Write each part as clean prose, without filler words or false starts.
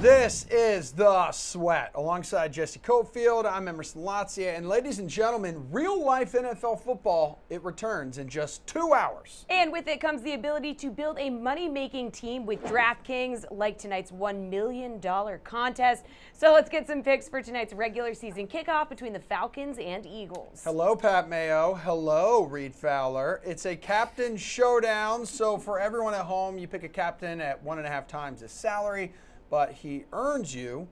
This is The Sweat. Alongside Jessie, Coffield, I'm Emerson, Lotzia. And ladies and gentlemen, real-life NFL football, it returns in just 2 hours. And with it comes the ability to build a money-making team with DraftKings, like tonight's $1 million contest. So let's get some picks for tonight's regular season kickoff between the Falcons and Eagles. Hello, Pat Mayo. Hello, Reed Fowler. It's a captain showdown. So for everyone at home, you pick a captain at 1.5 times his salary, but he earns you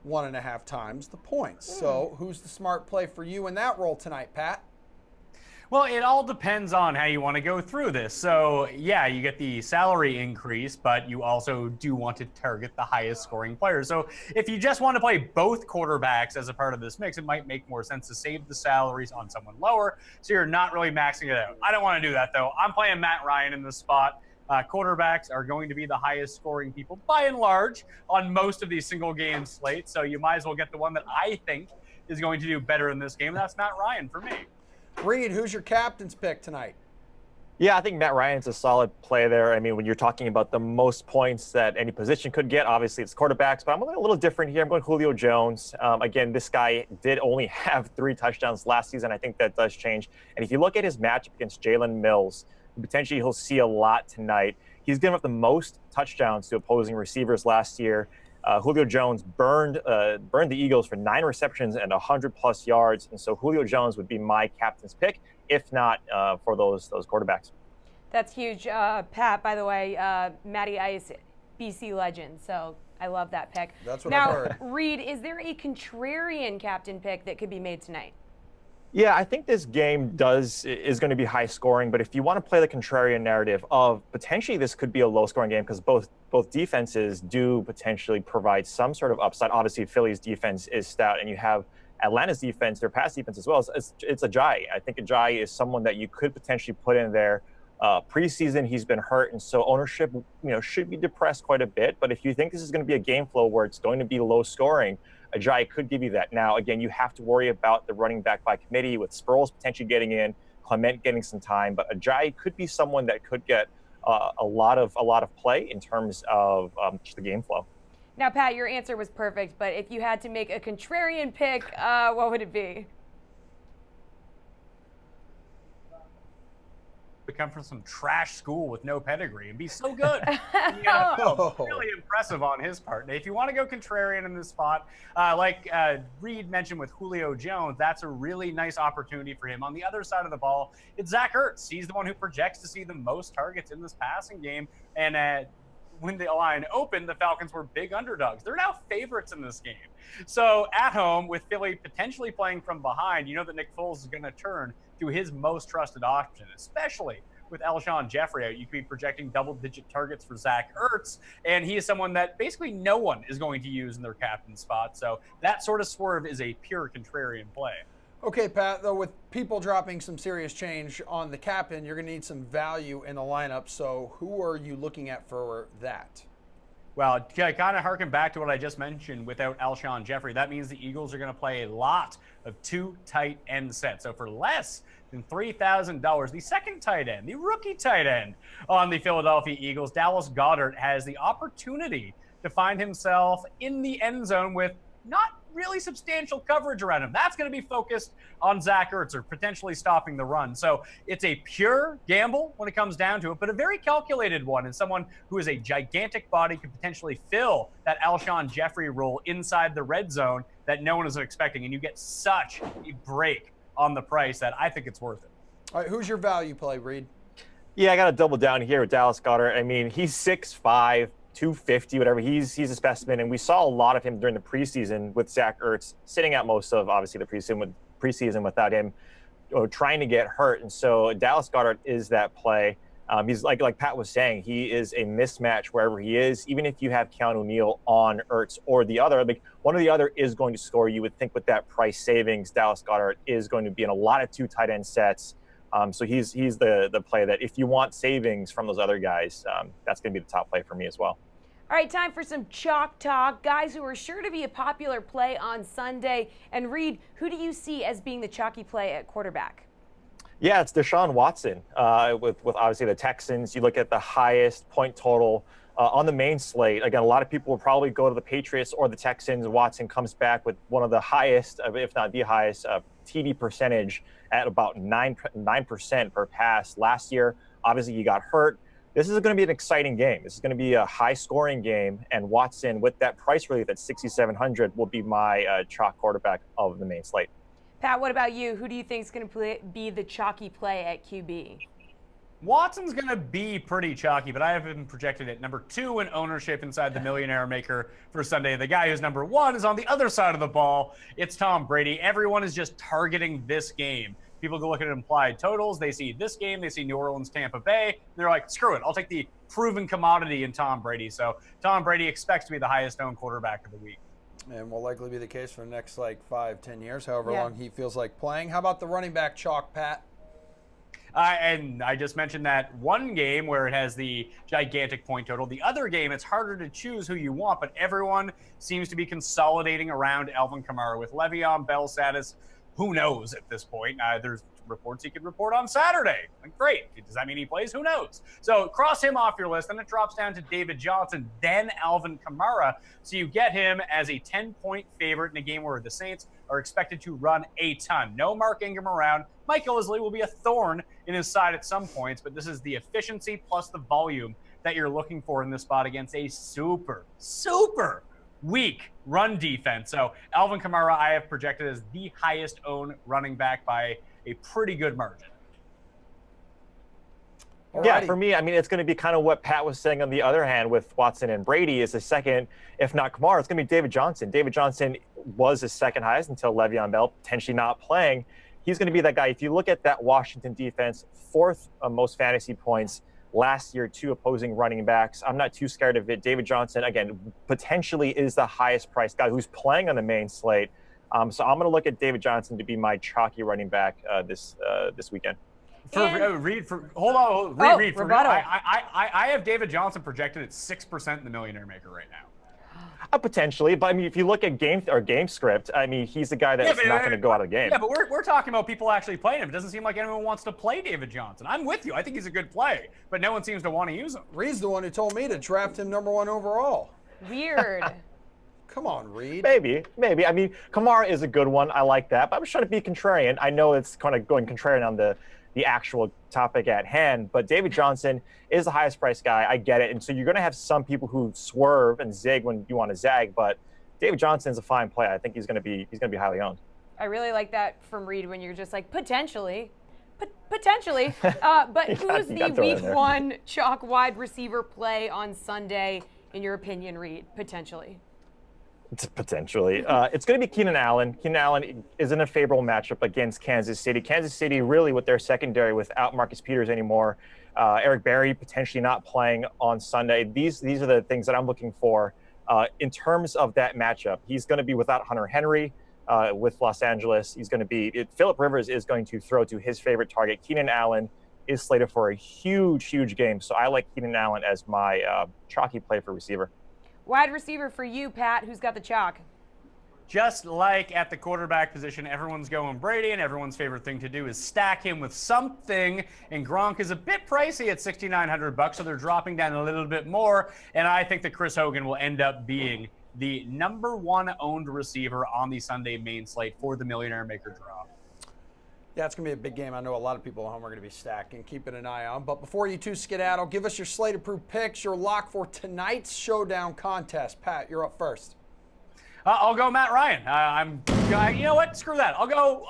1.5 times the points. So who's the smart play for you in that role tonight, Pat? Well, it all depends on how you want to go through this. So, yeah, you get the salary increase, but you also do want to target the highest scoring players. So if you just want to play both quarterbacks as a part of this mix, it might make more sense to save the salaries on someone lower, so you're not really maxing it out. I don't want to do that, though. I'm playing Matt Ryan in this spot. Quarterbacks are going to be the highest scoring people by and large on most of these single game slates. So you might as well get the one that I think is going to do better in this game. That's Matt Ryan for me. Reed, who's your captain's pick tonight? Yeah, I think Matt Ryan's a solid play there. I mean, when you're talking about the most points that any position could get, obviously it's quarterbacks, but I'm going a little different here. I'm going Julio Jones. Again, this guy did only have 3 touchdowns last season. I think that does change. And if you look at his matchup against Jalen Mills, potentially he'll see a lot tonight. He's given up the most touchdowns to opposing receivers last year. Julio Jones burned the Eagles for 9 receptions and 100+ yards. And so Julio Jones would be my captain's pick, if not for those quarterbacks. That's huge. Pat, by the way, Matty Ice, BC legend. So I love that pick. That's what I've heard. Now, Reed, is there a contrarian captain pick that could be made tonight? Yeah, I think this game is going to be high scoring, but if you want to play the contrarian narrative of potentially this could be a low scoring game because both defenses do potentially provide some sort of upside. Obviously, Philly's defense is stout, and you have Atlanta's defense, their pass defense as well. It's Ajayi. I think Ajayi is someone that you could potentially put in there. Preseason, he's been hurt, and so ownership, should be depressed quite a bit. But if you think this is going to be a game flow where it's going to be low scoring, Ajayi could give you that. Now, again, you have to worry about the running back by committee with Sproles potentially getting in, Clement getting some time, but Ajayi could be someone that could get a lot of play in terms of just the game flow. Now, Pat, your answer was perfect, but if you had to make a contrarian pick, what would it be? Come from some trash school with no pedigree and be so good. Really impressive on his part. If you want to go contrarian in this spot, like Reed mentioned with Julio Jones, that's a really nice opportunity for him. On the other side of the ball, it's Zach Ertz. He's the one who projects to see the most targets in this passing game. And when the line opened, the Falcons were big underdogs. They're now favorites in this game. So at home, with Philly potentially playing from behind, you know that Nick Foles is going to turn to his most trusted option, especially with Alshon Jeffrey out. You could be projecting double-digit targets for Zach Ertz, and he is someone that basically no one is going to use in their captain spot. So that sort of swerve is a pure contrarian play. Okay, Pat, though, with people dropping some serious change on the captain, you're going to need some value in the lineup. So who are you looking at for that? Well, to kind of harken back to what I just mentioned, without Alshon Jeffrey, that means the Eagles are going to play a lot of 2 tight end sets. So for less than $3,000, the second tight end, the rookie tight end on the Philadelphia Eagles, Dallas Goedert, has the opportunity to find himself in the end zone with not really substantial coverage around him. That's going to be focused on Zach Ertz, or potentially stopping the run. So it's a pure gamble when it comes down to it, but a very calculated one. And someone who is a gigantic body could potentially fill that Alshon Jeffrey role inside the red zone that no one is expecting. And you get such a break on the price that I think it's worth it. All right, who's your value play, Reed? Yeah, I got to double down here with Dallas Goedert. I mean, he's 6'5", 250, whatever. He's a specimen, and we saw a lot of him during the preseason with Zach Ertz sitting out most of, obviously, the preseason without him trying to get hurt. And so Dallas Goedert is that play. He's like Pat was saying, he is a mismatch wherever he is. Even if you have Keanu Neal on Ertz or the other, like one or the other is going to score. You would think with that price savings, Dallas Goedert is going to be in a lot of 2 tight end sets. So he's the play that if you want savings from those other guys, that's going to be the top play for me as well. All right, time for some chalk talk. Guys who are sure to be a popular play on Sunday. And Reed, who do you see as being the chalky play at quarterback? Yeah, it's Deshaun Watson with obviously the Texans. You look at the highest point total On the main slate, again, a lot of people will probably go to the Patriots or the Texans. Watson comes back with one of the highest, if not the highest, TD percentage at about 9% per pass last year. Obviously, he got hurt. This is going to be an exciting game. This is going to be a high-scoring game, and Watson, with that price relief at 6,700, will be my chalk quarterback of the main slate. Pat, what about you? Who do you think is going to be the chalky play at QB? Watson's going to be pretty chalky, but I have him projected at number 2 in ownership inside the Millionaire Maker for Sunday. The guy who's number 1 is on the other side of the ball. It's Tom Brady. Everyone is just targeting this game. People go look at implied totals. They see this game. They see New Orleans, Tampa Bay. They're like, screw it. I'll take the proven commodity in Tom Brady. So Tom Brady expects to be the highest owned quarterback of the week. And will likely be the case for the next 5-10 years, however long he feels like playing. How about the running back chalk, Pat? And I just mentioned that one game where it has the gigantic point total. The other game, it's harder to choose who you want, but everyone seems to be consolidating around Alvin Kamara with Le'Veon Bell status. Who knows at this point? There's reports he could report on Saturday. Like, great. Does that mean he plays? Who knows? So cross him off your list. Then it drops down to David Johnson, then Alvin Kamara. So you get him as a 10-point favorite in a game where the Saints are expected to run a ton. No Mark Ingram around. Mike Ellsley will be a thorn in his side at some points, but this is the efficiency plus the volume that you're looking for in this spot against a super weak run defense. So Alvin Kamara, I have projected as the highest owned running back by a pretty good margin. Yeah, for me, I mean, it's going to be kind of what Pat was saying on the other hand with Watson and Brady is the second, if not Kamara, it's going to be David Johnson. David Johnson was his second highest until Le'Veon Bell potentially not playing. He's going to be that guy. If you look at that Washington defense, 4th most fantasy points last year, 2 opposing running backs. I'm not too scared of it. David Johnson, again, potentially is the highest priced guy who's playing on the main slate. So I'm going to look at David Johnson to be my chalky running back this weekend. Reed, for me, I have David Johnson projected at 6% in the Millionaire Maker right now. Potentially, but I mean, if you look at game script, I mean, he's the guy that's not going to go out of the game. Yeah, but we're talking about people actually playing him. It doesn't seem like anyone wants to play David Johnson. I'm with you. I think he's a good play, but no one seems to want to use him. Reed's the one who told me to draft him number 1 overall. Weird. Come on, Reed. Maybe. I mean, Kamara is a good one. I like that, but I'm just trying to be contrarian. I know it's kind of going contrarian on the actual topic at hand, but David Johnson is the highest priced guy. I get it. And so you're going to have some people who swerve and zig when you want to zag, but David Johnson's a fine play. I think he's going to be highly owned. I really like that from Reed when you're just like, potentially. But who's the week 1 chalk wide receiver play on Sunday, in your opinion, Reed? Potentially. Potentially. It's going to be Keenan Allen. Keenan Allen is in a favorable matchup against Kansas City. Kansas City really with their secondary without Marcus Peters anymore. Eric Berry potentially not playing on Sunday. These are the things that I'm looking for in terms of that matchup. He's going to be without Hunter Henry with Los Angeles. He's going to be Phillip Rivers is going to throw to his favorite target. Keenan Allen is slated for a huge game. So I like Keenan Allen as my chalky play for receiver. Wide receiver for you, Pat. Who's got the chalk? Just like at the quarterback position, everyone's going Brady, and everyone's favorite thing to do is stack him with something. And Gronk is a bit pricey at $6,900, so they're dropping down a little bit more. And I think that Chris Hogan will end up being the number 1 owned receiver on the Sunday main slate for the Millionaire Maker draw. Yeah, it's going to be a big game. I know a lot of people at home are going to be stacking, keeping an eye on. But before you two skedaddle, give us your slate-approved picks, your lock for tonight's showdown contest. Pat, you're up first. I'll go Matt Ryan. You know what? Screw that. I'll go.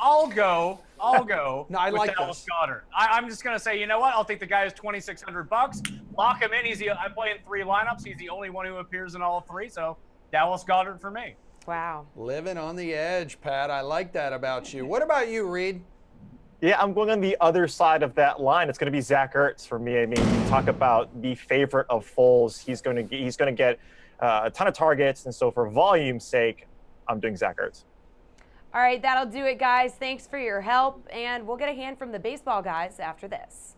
No, I with like Dallas this. Goedert. I'm just gonna say, you know what? I'll take the guy who's $2,600. Lock him in. I play in 3 lineups. He's the only one who appears in all 3. So Dallas Goedert for me. Wow. Living on the edge, Pat. I like that about you. What about you, Reed? Yeah, I'm going on the other side of that line. It's going to be Zach Ertz for me. I mean, you talk about the favorite of Foles. He's going to get a ton of targets, and so for volume's sake, I'm doing Zach Ertz. All right, that'll do it, guys. Thanks for your help, and we'll get a hand from the baseball guys after this.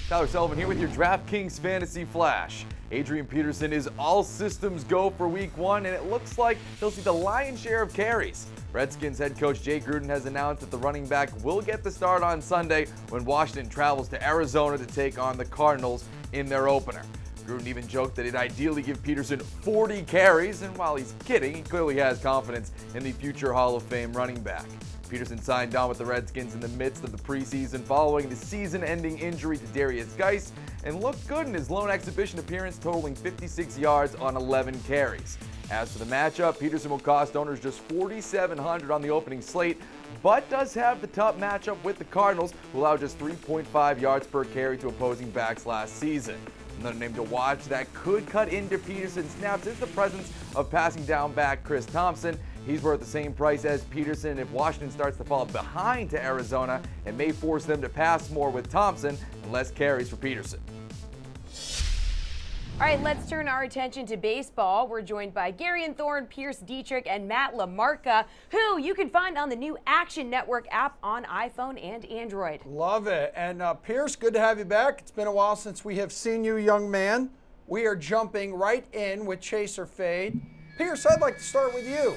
Tyler Sullivan here with your DraftKings Fantasy Flash. Adrian Peterson is all systems go for week 1, and it looks like he'll see the lion's share of carries. Redskins head coach Jay Gruden has announced that the running back will get the start on Sunday when Washington travels to Arizona to take on the Cardinals in their opener. Gruden even joked that he'd ideally give Peterson 40 carries, and while he's kidding, he clearly has confidence in the future Hall of Fame running back. Peterson signed on with the Redskins in the midst of the preseason following the season-ending injury to Darius Geis and looked good in his lone exhibition appearance, totaling 56 yards on 11 carries. As for the matchup, Peterson will cost owners just $4,700 on the opening slate, but does have the tough matchup with the Cardinals, who allowed just 3.5 yards per carry to opposing backs last season. Another name to watch that could cut into Peterson's snaps is the presence of passing down back Chris Thompson. He's worth the same price as Peterson. If Washington starts to fall behind to Arizona, it may force them to pass more with Thompson and less carries for Peterson. All right, let's turn our attention to baseball. We're joined by Gary Thorne, Pierce Dietrich, and Matt LaMarca, who you can find on the new Action Network app on iPhone and Android. Love it. And Pierce, good to have you back. It's been a while since we have seen you, young man. We are jumping right in with Chase or Fade. Pierce, I'd like to start with you.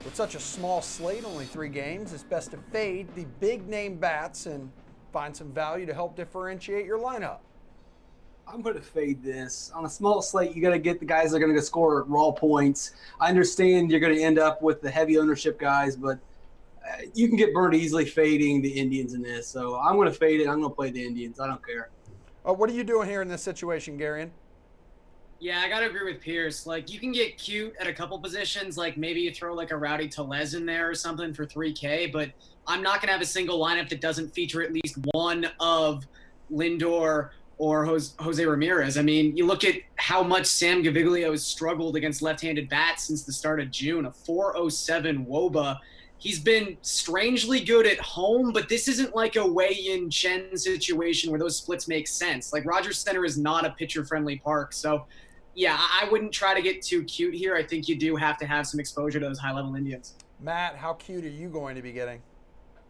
With such a small slate, only 3 games, it's best to fade the big-name bats and find some value to help differentiate your lineup. I'm going to fade this. On a small slate, you got to get the guys that are going to score raw points. I understand you're going to end up with the heavy ownership guys, but you can get burned easily fading the Indians in this. So I'm going to fade it. I'm going to play the Indians. I don't care. What are you doing here in this situation, Garion? Yeah, I got to agree with Pierce. Like, you can get cute at a couple positions. Like, maybe you throw, like, a Rowdy Tellez in there or something for $3K. But I'm not going to have a single lineup that doesn't feature at least one of Lindor or Jose Ramirez. I mean, you look at how much Sam Gaviglio has struggled against left-handed bats since the start of June, a 4.07 WOBA. He's been strangely good at home, but this isn't like a Wei-Yin Chen situation where those splits make sense. Like, Rogers Center is not a pitcher-friendly park, so yeah, I wouldn't try to get too cute here. I think you do have to have some exposure to those high-level Indians. Matt, how cute are you going to be getting?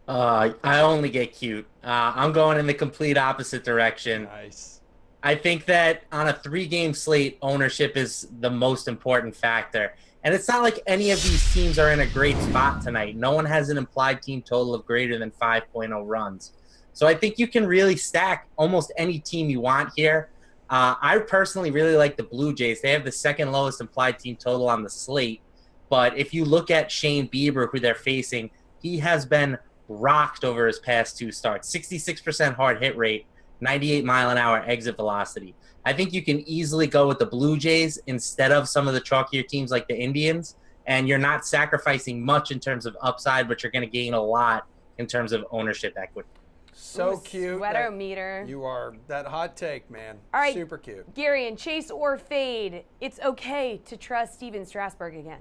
I only get cute. I'm going in the complete opposite direction. Nice. I think that on a 3-game slate, ownership is the most important factor. And it's not like any of these teams are in a great spot tonight. No one has an implied team total of greater than 5.0 runs. So I think you can really stack almost any team you want here. I personally really like the Blue Jays. They have the second lowest implied team total on the slate. But if you look at Shane Bieber, who they're facing, he has been rocked over his past 2 starts. 66% hard hit rate, 98-mile-an-hour exit velocity. I think you can easily go with the Blue Jays instead of some of the chalkier teams like the Indians, and you're not sacrificing much in terms of upside, but you're going to gain a lot in terms of ownership equity. So Ooh, cute. Sweater-meter. You are. That hot take, man. All right, Super cute. Gary, and Chase or Fade, it's okay to trust Steven Strasburg again.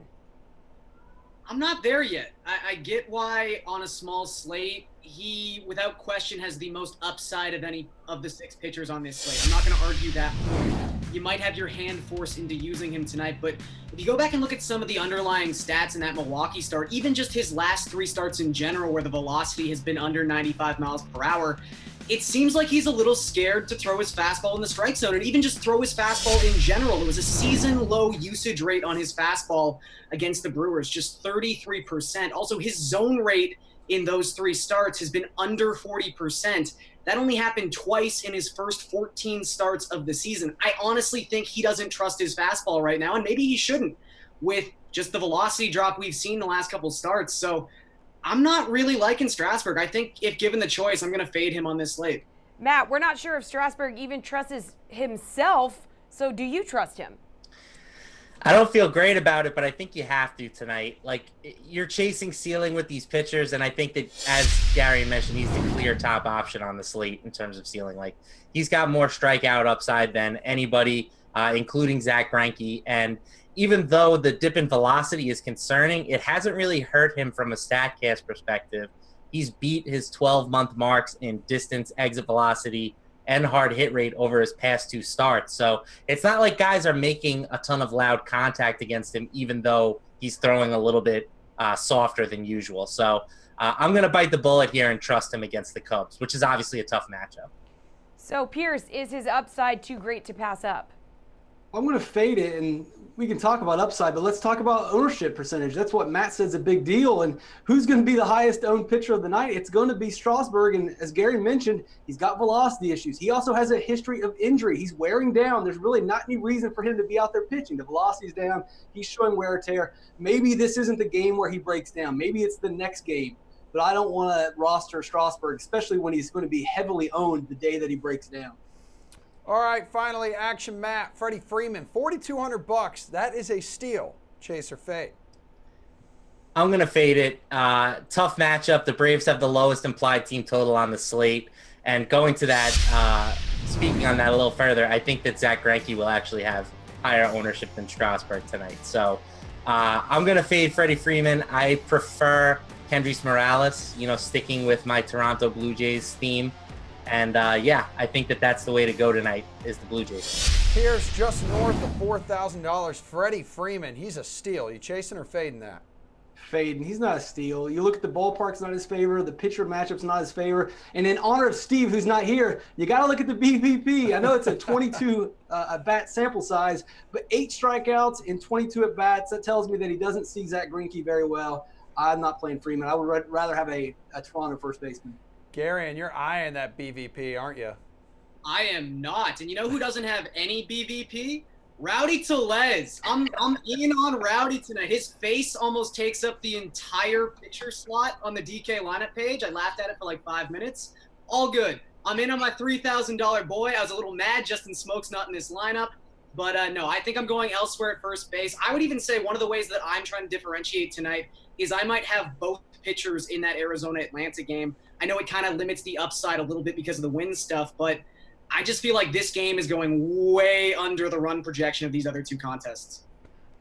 I'm not there yet. I get why on a small slate, he, without question, has the most upside of any of the 6 pitchers on this slate. I'm not going to argue that point. You might have your hand forced into using him tonight, but if you go back and look at some of the underlying stats in that Milwaukee start, even just his last 3 starts in general where the velocity has been under 95 miles per hour, it seems like he's a little scared to throw his fastball in the strike zone and even just throw his fastball in general. It was a season-low usage rate on his fastball against the Brewers, just 33%. Also, his zone rate in those 3 starts has been under 40%. That only happened twice in his first 14 starts of the season. I honestly think he doesn't trust his fastball right now, and maybe he shouldn't with just the velocity drop we've seen the last couple starts. So I'm not really liking Strasburg. I think if given the choice, I'm going to fade him on this slate. Matt, we're not sure if Strasburg even trusts himself, so do you trust him? I don't feel great about it, but I think you have to tonight. Like, you're chasing ceiling with these pitchers, and I think that, as Gary mentioned, he's the clear top option on the slate in terms of ceiling. Like, he's got more strikeout upside than anybody, including Zach Greinke. And even though the dip in velocity is concerning, it hasn't really hurt him from a StatCast perspective. He's beat his 12-month marks in distance, exit velocity, and hard hit rate over his past 2 starts. So it's not like guys are making a ton of loud contact against him, even though he's throwing a little bit softer than usual. So I'm going to bite the bullet here and trust him against the Cubs, which is obviously a tough matchup. So, Pierce, is his upside too great to pass up? I'm going to fade it, and we can talk about upside, but let's talk about ownership percentage. That's what Matt says is a big deal. And who's going to be the highest owned pitcher of the night? It's going to be Strasburg. And as Gary mentioned, he's got velocity issues. He also has a history of injury. He's wearing down. There's really not any reason for him to be out there pitching. The velocity's down. He's showing wear and tear. Maybe this isn't the game where he breaks down. Maybe it's the next game. But I don't want to roster Strasburg, especially when he's going to be heavily owned the day that he breaks down. All right, finally, action Matt. Freddie Freeman, $4,200. That is a steal. Chase or fade? I'm going to fade it. Tough matchup. The Braves have the lowest implied team total on the slate. And going to that, speaking on that a little further, I think that Zach Greinke will actually have higher ownership than Strasburg tonight. So I'm going to fade Freddie Freeman. I prefer Kendrys Morales, sticking with my Toronto Blue Jays theme. And, I think that that's the way to go tonight is the Blue Jays. Here's just north of $4,000, Freddie Freeman. He's a steal. You chasing or fading that? Fading. He's not a steal. You look at the ballpark's not his favor. The pitcher matchup's not his favor. And in honor of Steve, who's not here, you got to look at the BVP. I know it's a 22 at-bat sample size, but 8 strikeouts in 22 at-bats. That tells me that he doesn't see Zach Greinke very well. I'm not playing Freeman. I would rather have a Toronto first baseman. Gary, and you're eyeing that BVP, aren't you? I am not. And you know who doesn't have any BVP? Rowdy Tellez. I'm in on Rowdy tonight. His face almost takes up the entire pitcher slot on the DK lineup page. I laughed at it for like 5 minutes. All good. I'm in on my $3,000 boy. I was a little mad Justin Smoke's not in this lineup. But no, I think I'm going elsewhere at first base. I would even say one of the ways that I'm trying to differentiate tonight is I might have both pitchers in that Arizona-Atlanta game. I know it kind of limits the upside a little bit because of the wind stuff, but I just feel like this game is going way under the run projection of these other two contests.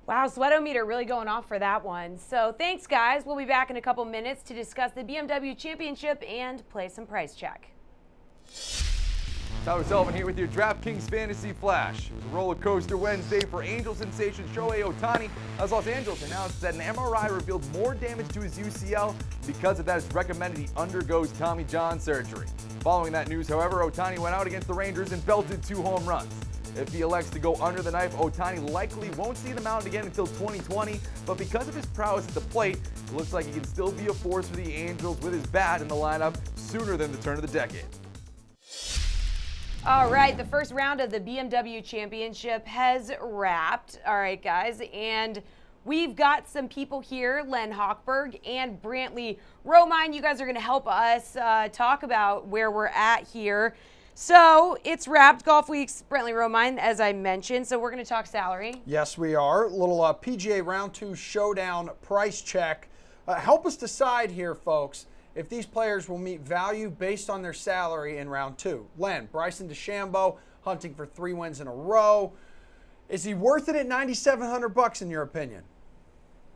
Wow, Sweatometer really going off for that one. So thanks, guys. We'll be back in a couple minutes to discuss the BMW Championship and play some price check. Tyler Sullivan here with your DraftKings Fantasy Flash. It was a roller coaster Wednesday for Angel sensation Shohei Ohtani, as Los Angeles announced that an MRI revealed more damage to his UCL. Because of that, it's recommended he undergoes Tommy John surgery. Following that news, however, Ohtani went out against the Rangers and belted 2 home runs. If he elects to go under the knife, Ohtani likely won't see the mound again until 2020, but because of his prowess at the plate, it looks like he can still be a force for the Angels with his bat in the lineup sooner than the turn of the decade. All right, the first round of the BMW Championship has wrapped. All right, guys, and we've got some people here, Len Hochberg and Brantley Romine. You guys are going to help us talk about where we're at here. So it's wrapped, Golf Weeks, Brantley Romine, as I mentioned. So we're going to talk salary. Yes, we are. Little PGA Round 2 Showdown price check. Help us decide here, folks, if these players will meet value based on their salary in round 2. Len, Bryson DeChambeau hunting for 3 wins in a row. Is he worth it at $9,700 in your opinion?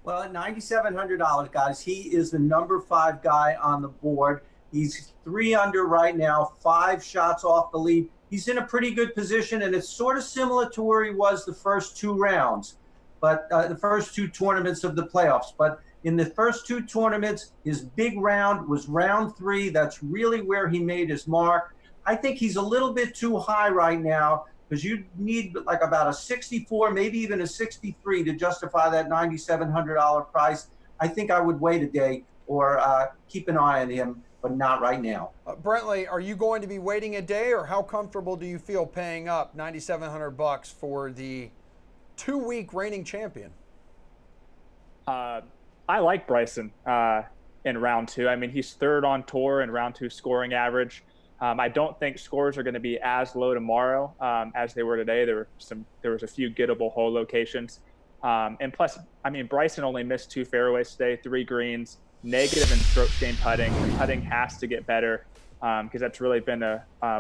Well, at $9,700, guys, he is the number 5 guy on the board. He's 3 under right now, 5 shots off the lead. He's in a pretty good position, and it's sort of similar to where he was the first 2 rounds, but the first 2 tournaments of the playoffs. But in the first 2 tournaments, his big round was round 3. That's really where he made his mark. I think he's a little bit too high right now because you need like about a 64, maybe even a 63 to justify that $9,700 price. I think I would wait a day or keep an eye on him, but not right now. Brantley, are you going to be waiting a day, or how comfortable do you feel paying up $9,700 for the 2-week reigning champion? I like Bryson in round 2. I mean, he's 3rd on tour in round 2 scoring average. I don't think scores are going to be as low tomorrow as they were today. There was a few gettable hole locations. And plus, I mean, Bryson only missed 2 fairways today, 3 greens, negative in stroke gain putting. The putting has to get better because that's really been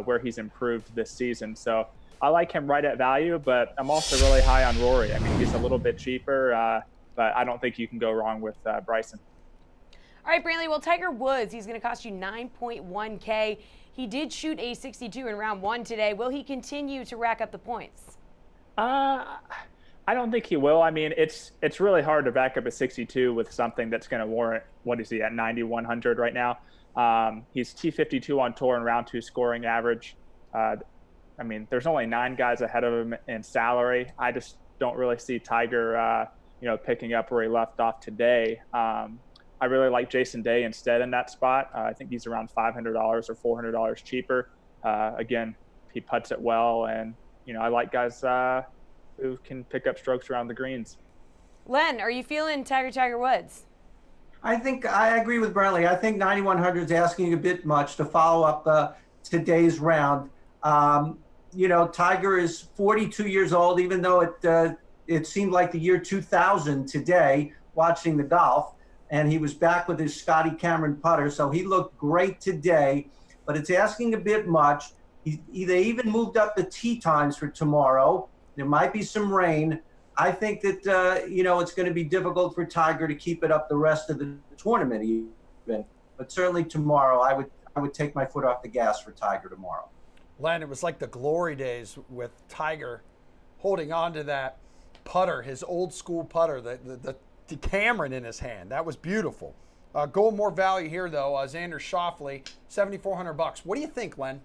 where he's improved this season. So I like him right at value, but I'm also really high on Rory. I mean, he's a little bit cheaper, but I don't think you can go wrong with Bryson. All right, Brantley, well, Tiger Woods, he's going to cost you $9.1K. He did shoot a 62 in round 1 today. Will he continue to rack up the points? I don't think he will. I mean, it's really hard to back up a 62 with something that's going to warrant, what is he at, 9,100 right now? He's T52 on tour in round 2 scoring average. I mean, there's only 9 guys ahead of him in salary. I just don't really see Tiger, picking up where he left off today. I really like Jason Day instead in that spot. I think he's around $500 or $400 cheaper. Again, he putts it well, and I like guys who can pick up strokes around the greens. Len, are you feeling Tiger Woods? I think I agree with Brantley. I think 9,100 is asking a bit much to follow up today's round. Tiger is 42 years old, even though it seemed like the year 2000 today watching the golf, and he was back with his Scotty Cameron putter, so he looked great today, but it's asking a bit much. They even moved up the tee times for tomorrow. There might be some rain. I think that, it's going to be difficult for Tiger to keep it up the rest of the tournament even. But certainly tomorrow, I would take my foot off the gas for Tiger tomorrow. Len, it was like the glory days with Tiger holding on to that putter, his old school putter, the Cameron in his hand. That was beautiful. Go more value here, though. Xander Schauffele, $7,400. What do you think, Len?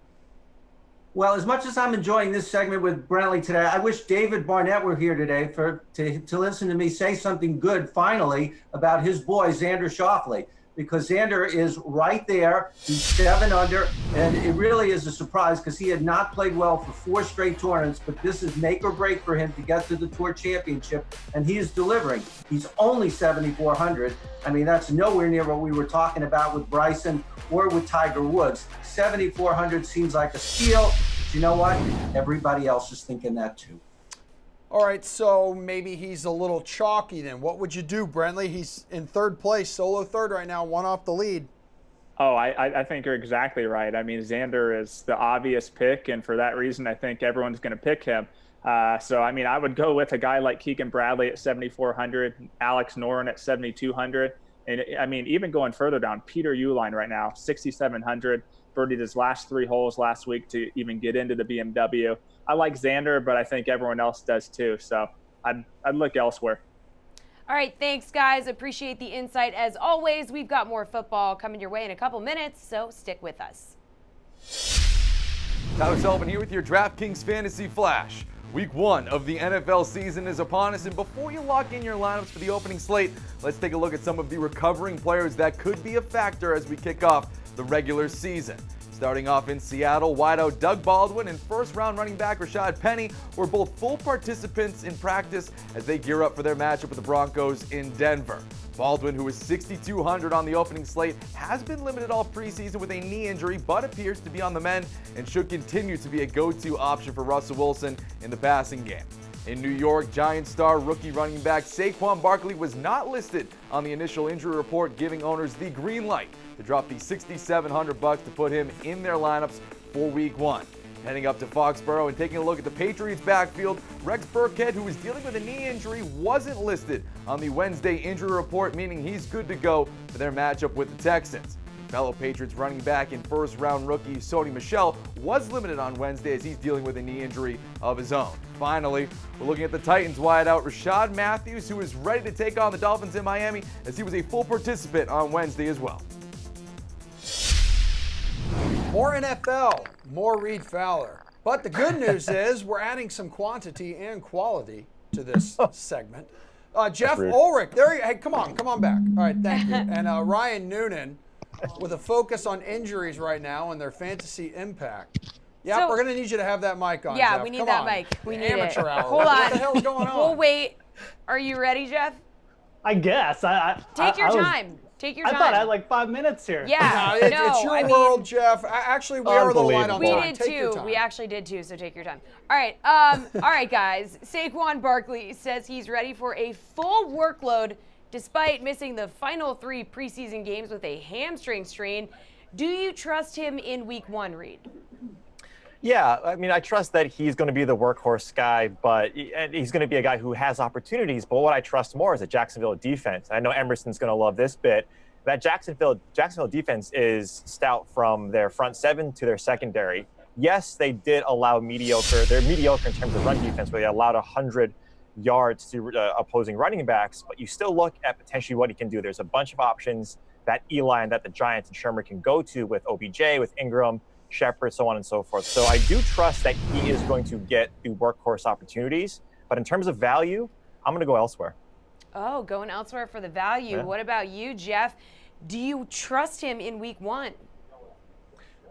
Well, as much as I'm enjoying this segment with Brantley today, I wish David Barnett were here today to listen to me say something good finally about his boy, Xander Schauffele, because Xander is right there. He's 7 under, and it really is a surprise because he had not played well for 4 straight tournaments, but this is make or break for him to get to the Tour Championship, and he is delivering. He's only 7,400. I mean, that's nowhere near what we were talking about with Bryson or with Tiger Woods. 7,400 seems like a steal. But you know what? Everybody else is thinking that too. All right, so maybe he's a little chalky then. What would you do, Brantley? He's in third place, solo third right now, 1 off the lead. Oh, I think you're exactly right. I mean, Xander is the obvious pick, and for that reason, I think everyone's going to pick him. I would go with a guy like Keegan Bradley at 7,400, Alex Noren at 7,200. And even going further down, Peter Uihlein right now, 6,700, birdied his last 3 holes last week to even get into the BMW. I like Xander, but I think everyone else does too. So I'd look elsewhere. All right, thanks, guys. Appreciate the insight. As always, we've got more football coming your way in a couple minutes, so stick with us. Tyler Sullivan here with your DraftKings Fantasy Flash. Week 1 of the NFL season is upon us, and before you lock in your lineups for the opening slate, let's take a look at some of the recovering players that could be a factor as we kick off the regular season. Starting off in Seattle, wideout Doug Baldwin and first-round running back Rashad Penny were both full participants in practice as they gear up for their matchup with the Broncos in Denver. Baldwin, who was 6,200 on the opening slate, has been limited all preseason with a knee injury, but appears to be on the mend and should continue to be a go-to option for Russell Wilson in the passing game. In New York, Giants star rookie running back Saquon Barkley was not listed on the initial injury report, giving owners the green light to drop the $6,700 to put him in their lineups for Week 1. Heading up to Foxborough and taking a look at the Patriots backfield, Rex Burkhead, who was dealing with a knee injury, wasn't listed on the Wednesday injury report, meaning he's good to go for their matchup with the Texans. Fellow Patriots running back and first-round rookie Sony Michel was limited on Wednesday as he's dealing with a knee injury of his own. Finally, we're looking at the Titans wideout Rashad Matthews, who is ready to take on the Dolphins in Miami as he was a full participant on Wednesday as well. More NFL, more Reed Fowler. But the good news is we're adding some quantity and quality to this segment. Jeff Ulrich, hey, come on back. All right, thank you. And Ryan Noonan with a focus on injuries right now and their fantasy impact. Yeah, we're going to need you to have that mic on, Yeah, Jeff. we need Come that on. mic. We need Amateur it. hour. Hold on. What the hell's going on? We'll wait. Are you ready, Jeff? I guess. Take your time. Take your time. I thought I had like 5 minutes here. Yeah, it's your world, Jeff. Actually, we are the line on We time. did Take your too. time. We actually did too, so take your time. All right, guys. Saquon Barkley says he's ready for a full workload despite missing the final 3 preseason games with a hamstring strain. Do you trust him in Week 1, Reed? Yeah, I trust that he's going to be the workhorse guy, but he's going to be a guy who has opportunities. But what I trust more is the Jacksonville defense. I know Emerson's going to love this bit. That Jacksonville defense is stout from their front 7 to their secondary. Yes, they did allow mediocre. They're mediocre in terms of run defense, where they allowed 100 yards to opposing running backs. But you still look at potentially what he can do. There's a bunch of options that Eli and that the Giants and Shermer can go to with OBJ, with Ingram, Shepard, so on and so forth. So I do trust that he is going to get the workhorse opportunities. But in terms of value, I'm going to go elsewhere. Oh, going elsewhere for the value. Yeah. What about you, Jeff? Do you trust him in week 1?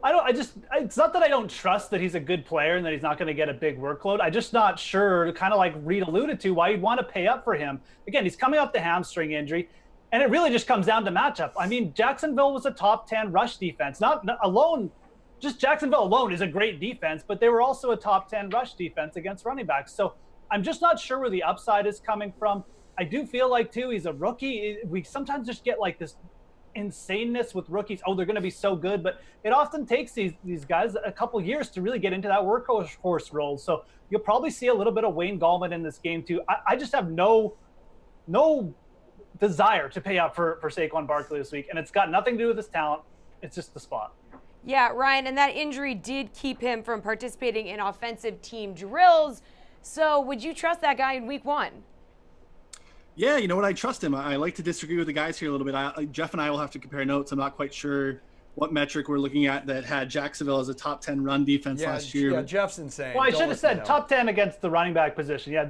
It's not that I don't trust that he's a good player and that he's not going to get a big workload. I'm just not sure, kind of like Reed alluded to, why you'd want to pay up for him. Again, he's coming off the hamstring injury, and it really just comes down to matchup. I mean, Jacksonville was a top 10 rush defense. Not alone, just Jacksonville alone is a great defense, but they were also a top 10 rush defense against running backs. So I'm just not sure where the upside is coming from. I do feel like, too, he's a rookie. We sometimes just get like this insaneness with rookies. Oh, they're going to be so good, but it often takes these guys a couple years to really get into that workhorse role. So you'll probably see a little bit of Wayne Gallman in this game too. I just have no desire to pay up for Saquon Barkley this week, and it's got nothing to do with his talent. It's just the spot. Yeah, Ryan, and that injury did keep him from participating in offensive team drills. So would you trust that guy in week 1? Yeah, you know what? I trust him. I like to disagree with the guys here a little bit. Jeff and I will have to compare notes. I'm not quite sure what metric we're looking at that had Jacksonville as a top 10 run defense last year. Yeah, Jeff's insane. Well, I should have said top 10 against the running back position. Yeah,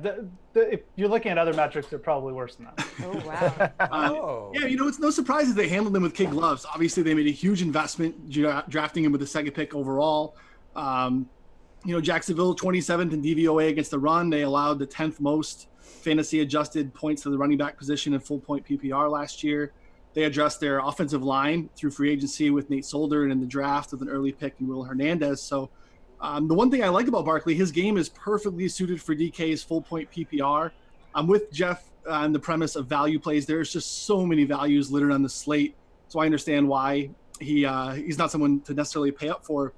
if you're looking at other metrics, they're probably worse than that. Oh, wow. Yeah, you know, it's no surprise that they handled him with kid gloves. Obviously, they made a huge investment drafting him with the second pick overall. Jacksonville 27th in DVOA against the run. They allowed the 10th most fantasy adjusted points to the running back position in full point PPR last year. They addressed their offensive line through free agency with Nate Solder and in the draft with an early pick in Will Hernandez. So the one thing I like about Barkley, his game is perfectly suited for DK's full point PPR. I'm with Jeff on the premise of value plays. There's just so many values littered on the slate. So I understand why he's not someone to necessarily pay up for.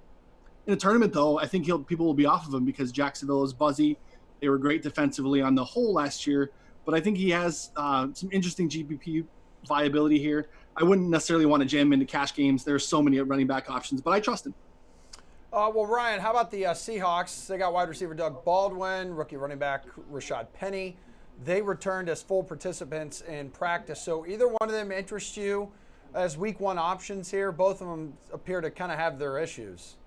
In a tournament, though, I think people will be off of him because Jacksonville is buzzy. They were great defensively on the whole last year, but I think he has some interesting GPP viability here. I wouldn't necessarily want to jam into cash games. There's so many running back options, but I trust him. Well, Ryan, how about the Seahawks? They got wide receiver Doug Baldwin, rookie running back Rashad Penny. They returned as full participants in practice. So either one of them interests you as week 1 options here? Both of them appear to kind of have their issues.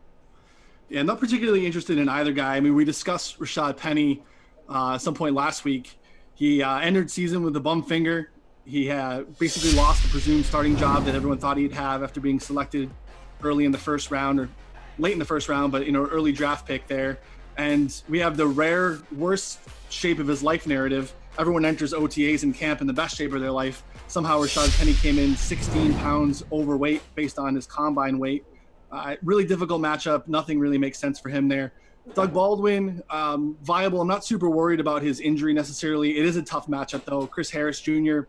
Yeah, not particularly interested in either guy. I mean, we discussed Rashad Penny at some point last week. He entered season with a bum finger. He had basically lost the presumed starting job that everyone thought he'd have after being selected early in the first round or late in the first round, but early draft pick there. And we have the rare worst shape of his life narrative. Everyone enters OTAs in camp in the best shape of their life. Somehow Rashad Penny came in 16 pounds overweight based on his combine weight. Really difficult matchup. Nothing really makes sense for him there. Doug Baldwin, viable. I'm not super worried about his injury necessarily. It is a tough matchup, though. Chris Harris Jr.,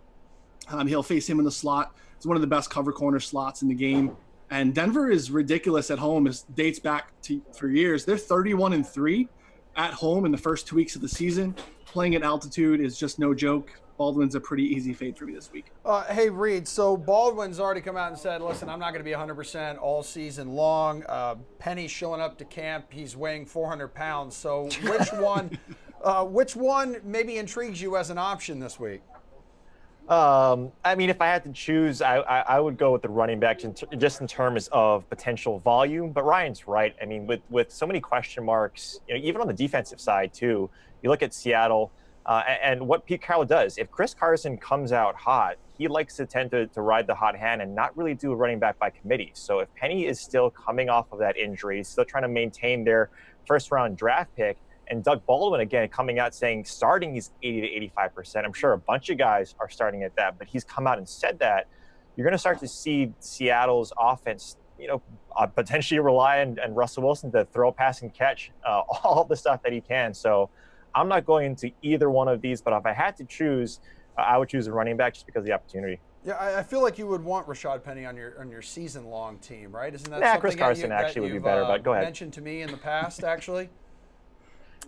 he'll face him in the slot. It's one of the best cover corner slots in the game. And Denver is ridiculous at home. It dates back for years. They're 31-3 at home in the first 2 weeks of the season. Playing at altitude is just no joke. Baldwin's a pretty easy fade for me this week. Hey, Reed, so Baldwin's already come out and said, listen, I'm not going to be 100% all season long. Penny's showing up to camp. He's weighing 400 pounds. So which one maybe intrigues you as an option this week? I mean, if I had to choose, I would go with the running back just in terms of potential volume. But Ryan's right. I mean, with so many question marks, even on the defensive side too, you look at Seattle, and what Pete Carroll does, if Chris Carson comes out hot, he likes to tend to ride the hot hand and not really do a running back by committee. So if Penny is still coming off of that injury, still trying to maintain their first round draft pick, and Doug Baldwin, again, coming out saying starting is 80 to 85%. I'm sure a bunch of guys are starting at that, but he's come out and said that. You're going to start to see Seattle's offense, potentially rely on Russell Wilson to throw, pass, and catch all the stuff that he can. So I'm not going into either one of these, but if I had to choose, I would choose a running back just because of the opportunity. Yeah, I feel like you would want Rashad Penny on your season-long team, right? Isn't that something Chris Carson actually would be better, but go ahead. Mentioned to me in the past, actually?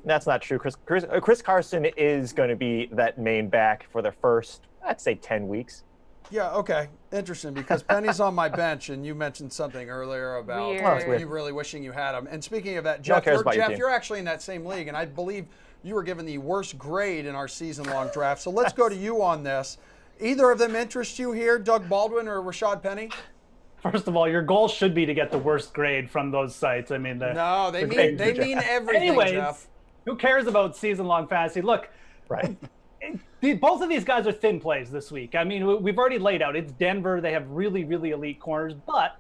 That's not true. Chris Carson is going to be that main back for the first, I'd say, 10 weeks. Yeah, okay. Interesting, because Penny's on my bench, and you mentioned something earlier about you really wishing you had him. And speaking of that, Jeff, you're actually in that same league, and I believe you were given the worst grade in our season-long draft. So let's go to you on this. Either of them interest you here, Doug Baldwin or Rashad Penny? First of all, your goal should be to get the worst grade from those sites. I mean, no, they mean everything, anyways, Jeff. Who cares about season-long fantasy? Look, Right. both of these guys are thin plays this week. I mean, we've already laid out. It's Denver. They have really, really elite corners. But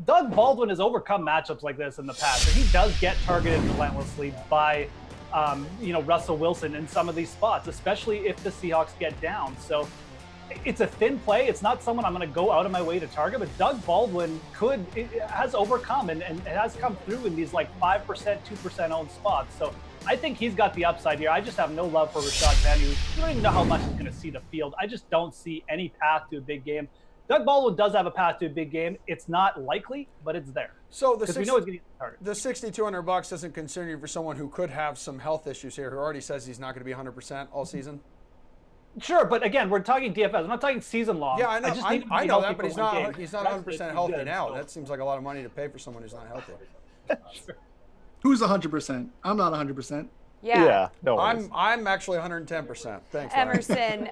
Doug Baldwin has overcome matchups like this in the past. And he does get targeted relentlessly by, Russell Wilson in some of these spots, especially if the Seahawks get down. So it's a thin play. It's not someone I'm going to go out of my way to target. But Doug Baldwin has overcome and has come through in these like 5%, 2% owned spots. So I think he's got the upside here. I just have no love for Rashad Penny. You don't even know how much he's going to see the field. I just don't see any path to a big game. Doug Baldwin does have a path to a big game. It's not likely, but it's there. So we know he's going to get the target. The $6,200 doesn't concern you for someone who could have some health issues here, who already says he's not going to be 100% all season? Sure, but again, we're talking DFS. I'm not talking season long. Yeah, I know. I know that, but he's not 100% healthy good, now. so. That seems like a lot of money to pay for someone who's not healthy. Who's 100%? I'm not 100%. Yeah. No worries. I'm actually 110%. Thanks, Emerson,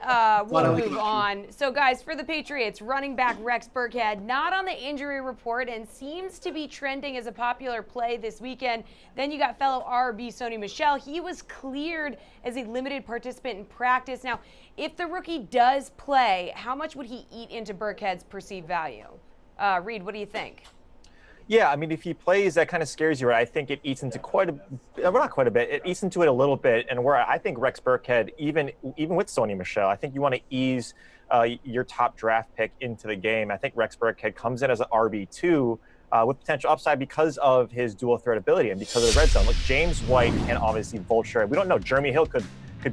we'll move on. So, guys, for the Patriots, running back Rex Burkhead not on the injury report and seems to be trending as a popular play this weekend. Then you got fellow RB Sony Michel. He was cleared as a limited participant in practice. Now, if the rookie does play, how much would he eat into Burkhead's perceived value? Reed, what do you think? Yeah, I mean, if he plays, that kind of scares you, right? I think it eats into not quite a bit. It eats into it a little bit, and where I think Rex Burkhead, even with Sony Michel, I think you want to ease your top draft pick into the game. I think Rex Burkhead comes in as an RB2 with potential upside because of his dual threat ability and because of the red zone. Look, James White can obviously vulture. We don't know. Jeremy Hill could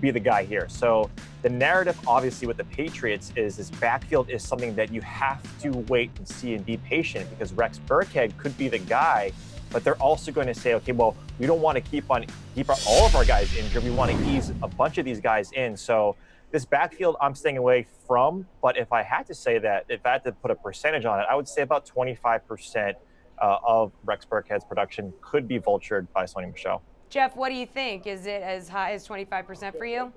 be the guy here. So the narrative, obviously, with the Patriots is this backfield is something that you have to wait and see and be patient because Rex Burkhead could be the guy, but they're also going to say, okay, well, we don't want to keep all of our guys injured. We want to ease a bunch of these guys in. So this backfield, I'm staying away from. But if I had to say that, if I had to put a percentage on it, I would say about 25% of Rex Burkhead's production could be vultured by Sony Michel. Jeff, what do you think? Is it as high as 25% for you?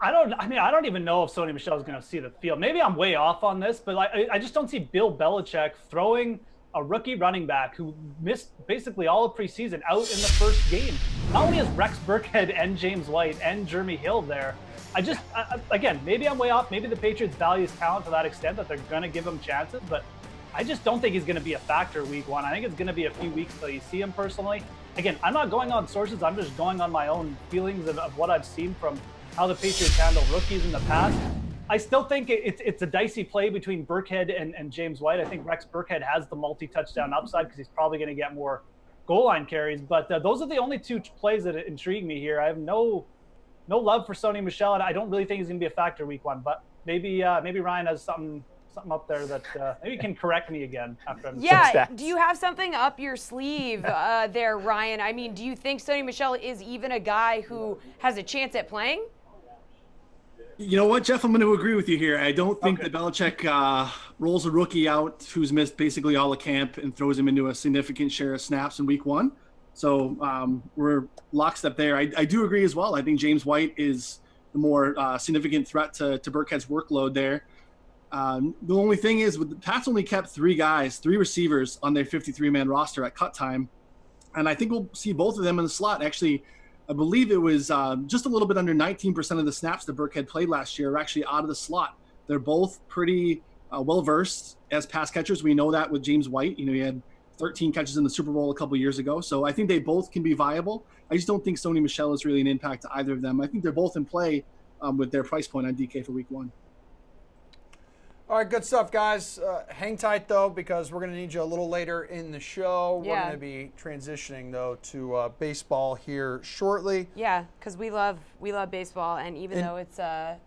I don't even know if Sony Michel is going to see the field. Maybe I'm way off on this, but I just don't see Bill Belichick throwing a rookie running back who missed basically all of preseason out in the first game. Not only is Rex Burkhead and James White and Jeremy Hill there, again, maybe I'm way off. Maybe the Patriots value his talent to that extent that they're going to give him chances, but I just don't think he's going to be a factor week one. I think it's going to be a few weeks till you see him personally. Again, I'm not going on sources. I'm just going on my own feelings of what I've seen from how the Patriots handle rookies in the past. I still think it's a dicey play between Burkhead and James White. I think Rex Burkhead has the multi-touchdown upside because he's probably going to get more goal line carries. But those are the only two plays that intrigue me here. I have no love for Sony Michel, and I don't really think he's going to be a factor week one. But maybe Ryan has something up there that maybe can correct me again after I'm do you have something up your sleeve there, Ryan? I mean, do you think Sony Michel is even a guy who has a chance at playing? You know what, Jeff? I'm going to agree with you here. I don't think that Belichick rolls a rookie out who's missed basically all of camp and throws him into a significant share of snaps in week one. So we're lockstep there. I do agree as well. I think James White is the more significant threat to Burkhead's workload there. The only thing is, the Pats only kept three receivers on their 53-man roster at cut time. And I think we'll see both of them in the slot. Actually, I believe it was just a little bit under 19% of the snaps that Burkhead played last year are actually out of the slot. They're both pretty well-versed as pass catchers. We know that with James White. You know, he had 13 catches in the Super Bowl a couple years ago. So I think they both can be viable. I just don't think Sony Michel is really an impact to either of them. I think they're both in play with their price point on DK for week one. All right, good stuff, guys. Hang tight, though, because we're going to need you a little later in the show. Yeah. We're going to be transitioning, though, to baseball here shortly. Yeah, because we love baseball, and even though it's a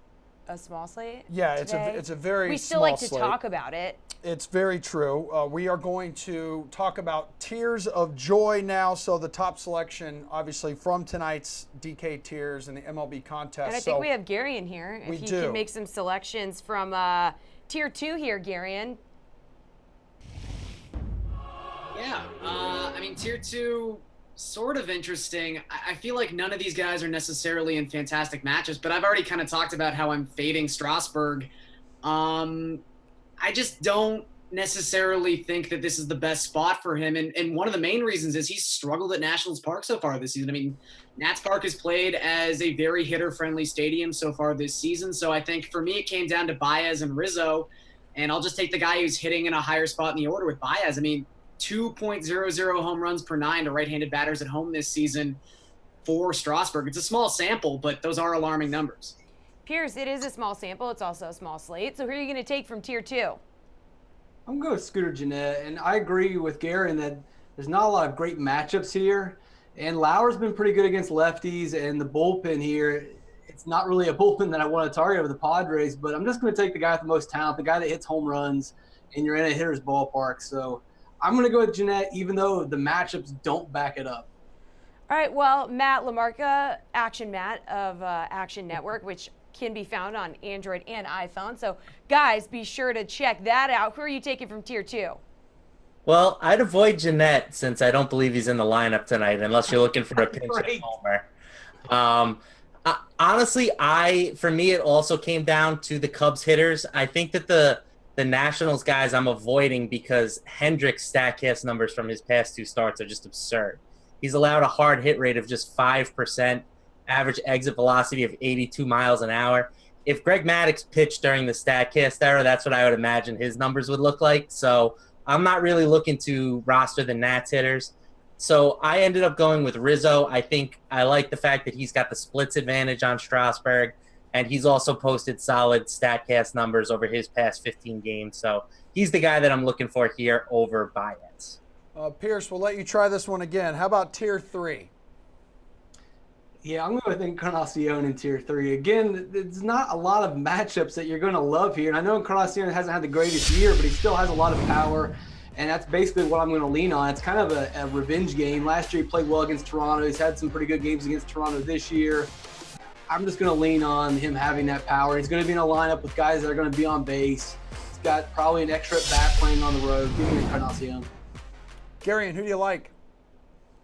small slate today, it's a very we still small like to slate. talk about it. It's very true. We are going to talk about tiers of joy now. So the top selection, obviously, from tonight's DK tiers and the MLB contest. And I think we have Gary in here. We if he do. can make some selections from Tier 2 here, Garion. Yeah, I mean, Tier 2, sort of interesting. I feel like none of these guys are necessarily in fantastic matches, but I've already kind of talked about how I'm fading Strasburg. I just don't necessarily think that this is the best spot for him. And one of the main reasons is he's struggled at Nationals Park so far this season. I mean, Nats Park has played as a very hitter-friendly stadium so far this season. So I think for me, it came down to Baez and Rizzo. And I'll just take the guy who's hitting in a higher spot in the order with Baez. I mean, 2.00 home runs per 9 to right-handed batters at home this season for Strasburg. It's a small sample, but those are alarming numbers. Pierce, it is a small sample. It's also a small slate. So who are you going to take from tier 2? I'm going with Scooter Gennett, and I agree with Gary in that there's not a lot of great matchups here. And Lauer's been pretty good against lefties, and the bullpen here, it's not really a bullpen that I want to target over the Padres, but I'm just going to take the guy with the most talent, the guy that hits home runs, and you're in a hitter's ballpark. So I'm going to go with Gennett, even though the matchups don't back it up. All right, well, Matt LaMarca, Action Matt of Action Network, which can be found on Android and iPhone. So, guys, be sure to check that out. Who are you taking from tier 2? Well, I'd avoid Gennett since I don't believe he's in the lineup tonight, unless you're looking for a pinch hit homer. Honestly, for me, it also came down to the Cubs hitters. I think that the Nationals guys I'm avoiding because Hendricks' StatCast numbers from his past 2 starts are just absurd. He's allowed a hard hit rate of just 5%, average exit velocity of 82 miles an hour. If Greg Maddux pitched during the StatCast era, that's what I would imagine his numbers would look like. So I'm not really looking to roster the Nats hitters. So I ended up going with Rizzo. I think I like the fact that he's got the splits advantage on Strasburg, and he's also posted solid StatCast numbers over his past 15 games. So he's the guy that I'm looking for here over Baez. Pierce, we'll let you try this one again. How about tier 3? Yeah, I'm going with Encarnacion in tier 3. Again, there's not a lot of matchups that you're going to love here. And I know Encarnacion hasn't had the greatest year, but he still has a lot of power. And that's basically what I'm going to lean on. It's kind of a revenge game. Last year he played well against Toronto. He's had some pretty good games against Toronto this year. I'm just going to lean on him having that power. He's going to be in a lineup with guys that are going to be on base. He's got probably an extra bat playing on the road. Give me Encarnacion. Gary, and who do you like?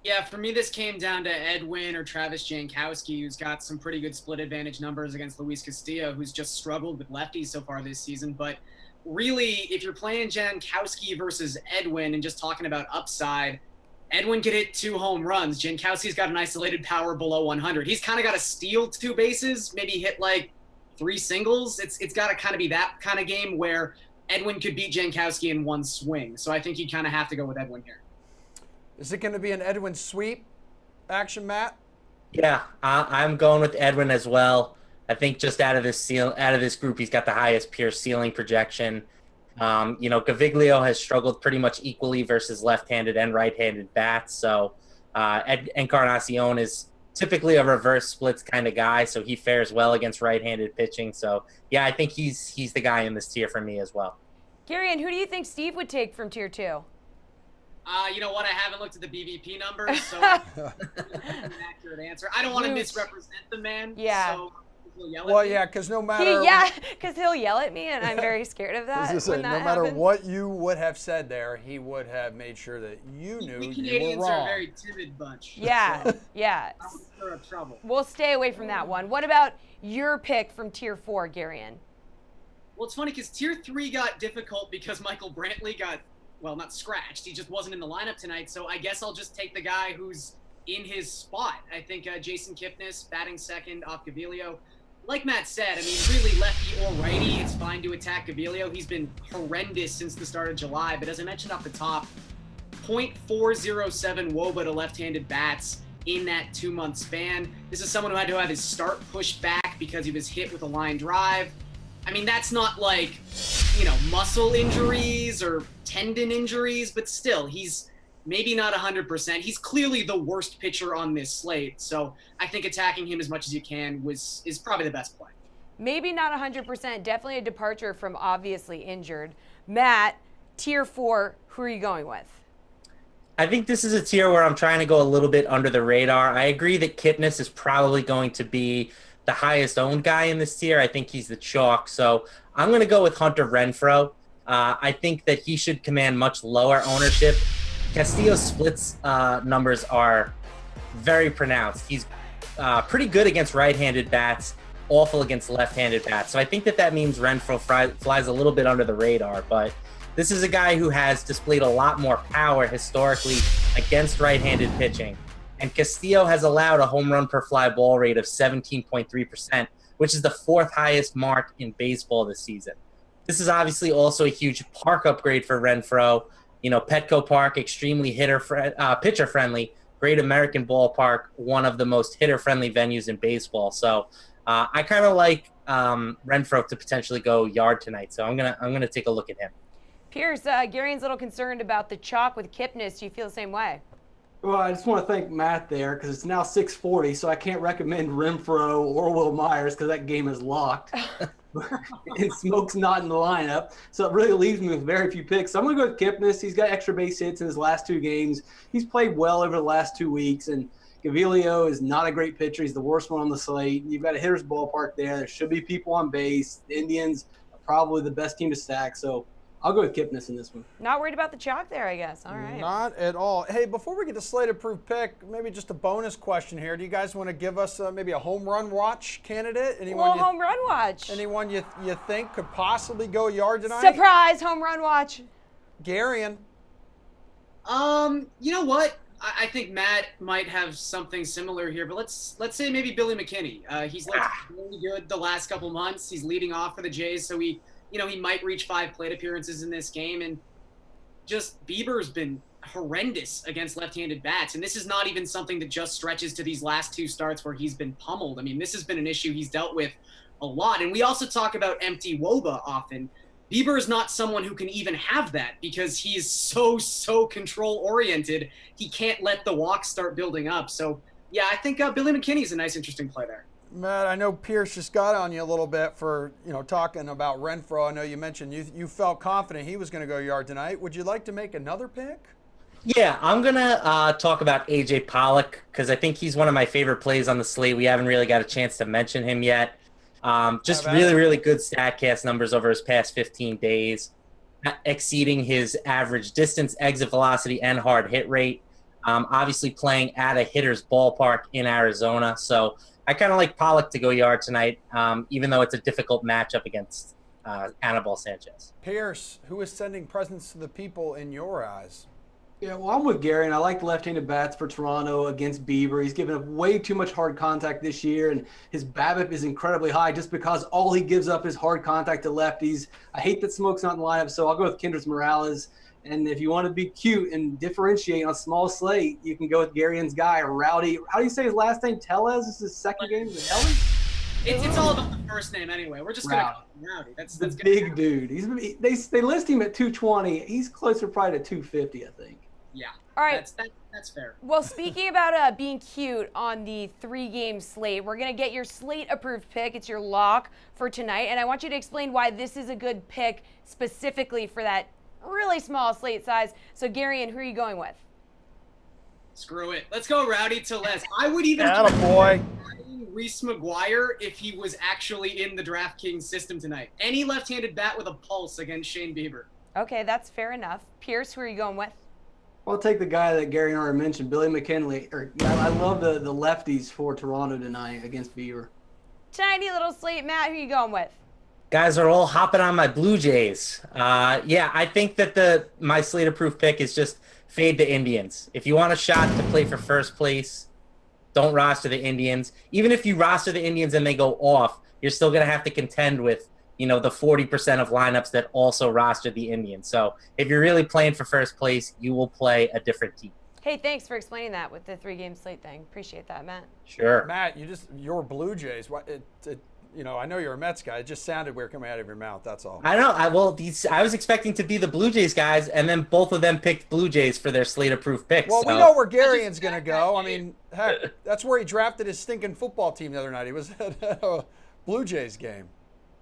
Yeah, for me, this came down to Edwin or Travis Jankowski, who's got some pretty good split advantage numbers against Luis Castillo, who's just struggled with lefties so far this season. But really, if you're playing Jankowski versus Edwin and just talking about upside, Edwin could hit 2 home runs. Jankowski's got an isolated power below 100. He's kind of got to steal 2 bases, maybe hit like 3 singles. It's got to kind of be that kind of game where Edwin could beat Jankowski in 1 swing. So I think you kind of have to go with Edwin here. Is it going to be an Edwin sweep? Action, Matt? Yeah, I'm going with Edwin as well. I think just out of this group, he's got the highest pure ceiling projection. Gaviglio has struggled pretty much equally versus left-handed and right-handed bats. So Encarnacion is typically a reverse splits kind of guy, so he fares well against right-handed pitching. So yeah, I think he's the guy in this tier for me as well. Gary, and who do you think Steve would take from tier 2? You know what? I haven't looked at the BVP numbers, so an accurate answer. I don't want to misrepresent the man. Yeah. So he'll yell at me. Yeah, because no matter because he'll yell at me, and I'm very scared of that. no matter what you would have said there, he would have made sure that you knew We you Canadians were wrong. are a very timid bunch. Yeah, So yeah. I'm sure of trouble. We'll stay away from that one. What about your pick from tier 4, Garion? Well, it's funny because tier 3 got difficult because Michael Brantley got, well, not scratched. He just wasn't in the lineup tonight. So I guess I'll just take the guy who's in his spot. I think Jason Kipnis batting second off Gaviglio. Like Matt said, I mean, really lefty or righty, it's fine to attack Gaviglio. He's been horrendous since the start of July. But as I mentioned off the top, 0.407 WOBA to left-handed bats in that 2-month span. This is someone who had to have his start pushed back because he was hit with a line drive. I mean, that's not like, muscle injuries or tendon injuries, but still, he's maybe not 100%. He's clearly the worst pitcher on this slate. So I think attacking him as much as you can is probably the best play. Maybe not 100%. Definitely a departure from obviously injured. Matt, tier 4, who are you going with? I think this is a tier where I'm trying to go a little bit under the radar. I agree that Kipnis is probably going to be the highest owned guy in this tier. I think he's the chalk. So I'm going to go with Hunter Renfroe. I think that he should command much lower ownership. Castillo's splits numbers are very pronounced. He's pretty good against right-handed bats, awful against left-handed bats. So I think that means Renfroe flies a little bit under the radar. But This is a guy who has displayed a lot more power historically against right-handed pitching. And Castillo has allowed a home run per fly ball rate of 17.3%, which is the 4th highest mark in baseball this season. This is obviously also a huge park upgrade for Renfroe. Petco Park, extremely pitcher-friendly, great American ballpark, one of the most hitter-friendly venues in baseball. So I kind of like Renfroe to potentially go yard tonight. So I'm gonna take a look at him. Pierce, Gary's a little concerned about the chalk with Kipnis. Do you feel the same way? Well, I just want to thank Matt there because it's now 6:40, so I can't recommend Renfroe or Will Myers because that game is locked. And Smoke's not in the lineup, so it really leaves me with very few picks. So I'm going to go with Kipnis. He's got extra base hits in his last 2 games. He's played well over the last 2 weeks, and Gaviglio is not a great pitcher. He's the worst one on the slate. You've got a hitter's ballpark there. There should be people on base. The Indians are probably the best team to stack, so I'll go with Kipnis in this one. Not worried about the chalk there, I guess. All right. Not at all. Hey, before we get to slate-approved pick, maybe just a bonus question here. Do you guys want to give us maybe a home run watch candidate? Anyone home run watch. Anyone you think could possibly go yard tonight? Surprise home run watch. Garion. You know what? I think Matt might have something similar here, but let's say maybe Billy McKinney. He's looked really good the last couple months. He's leading off for the Jays, so he might reach 5 plate appearances in this game. And just Bieber's been horrendous against left-handed bats. And this is not even something that just stretches to these last 2 starts where he's been pummeled. I mean, this has been an issue he's dealt with a lot. And we also talk about empty WOBA often. Bieber is not someone who can even have that because he's so control-oriented. He can't let the walks start building up. So, yeah, I think Billy McKinney's a nice, interesting play there. Matt, I know Pierce just got on you a little bit for talking about Renfroe. I know you mentioned you felt confident he was going to go yard tonight. Would you like to make another pick? Yeah, I'm gonna talk about AJ Pollock because I think he's one of my favorite plays on the slate. We haven't really got a chance to mention him yet. Just really good StatCast numbers over his past 15 days, exceeding his average distance, exit velocity, and hard hit rate. Obviously playing at a hitter's ballpark in Arizona, so I kind of like Pollock to go yard tonight, even though it's a difficult matchup against Anibal Sanchez. Pierce, who is sending presents to the people in your eyes? Yeah, well, I'm with Gary, and I like the left-handed bats for Toronto against Bieber. He's given up way too much hard contact this year, and his BABIP is incredibly high just because all he gives up is hard contact to lefties. I hate that Smoke's not in the lineup, so I'll go with Kendrys Morales. And if you want to be cute and differentiate on a small slate, you can go with Garion's guy, Rowdy. How do you say his last name? Tellez? This is his second game. Is it Tellez? It's all about the first name anyway. We're just going to call him Rowdy. That's the good. Big dude. They list him at 220. He's closer probably to 250, I think. Yeah. All right. That's fair. Well, speaking about being cute on the 3-game slate, we're going to get your slate-approved pick. It's your lock for tonight. And I want you to explain why this is a good pick specifically for that really small slate size. So, Gary, and who are you going with? Screw it. Let's go Rowdy Tellez. I would even boy. Reese McGuire if he was actually in the DraftKings system tonight. Any left-handed bat with a pulse against Shane Bieber. Okay, that's fair enough. Pierce, who are you going with? I'll take the guy that Gary already mentioned, Billy McKinley. I love the lefties for Toronto tonight against Bieber. Tiny little slate. Matt, who are you going with? Guys are all hopping on my Blue Jays. Yeah, I think that my slate-approved pick is just fade the Indians. If you want a shot to play for first place, don't roster the Indians. Even if you roster the Indians and they go off, you're still going to have to contend with, the 40% of lineups that also roster the Indians. So if you're really playing for first place, you will play a different team. Hey, thanks for explaining that with the 3-game slate thing. Appreciate that, Matt. Sure. Matt, your Blue Jays. I know you're a Mets guy. It just sounded weird coming out of your mouth. That's all. I know. I was expecting to be the Blue Jays guys, and then both of them picked Blue Jays for their slate-approved picks. Well, we know where Garion's going to go. I mean, heck, that's where he drafted his stinking football team the other night. He was at a Blue Jays game.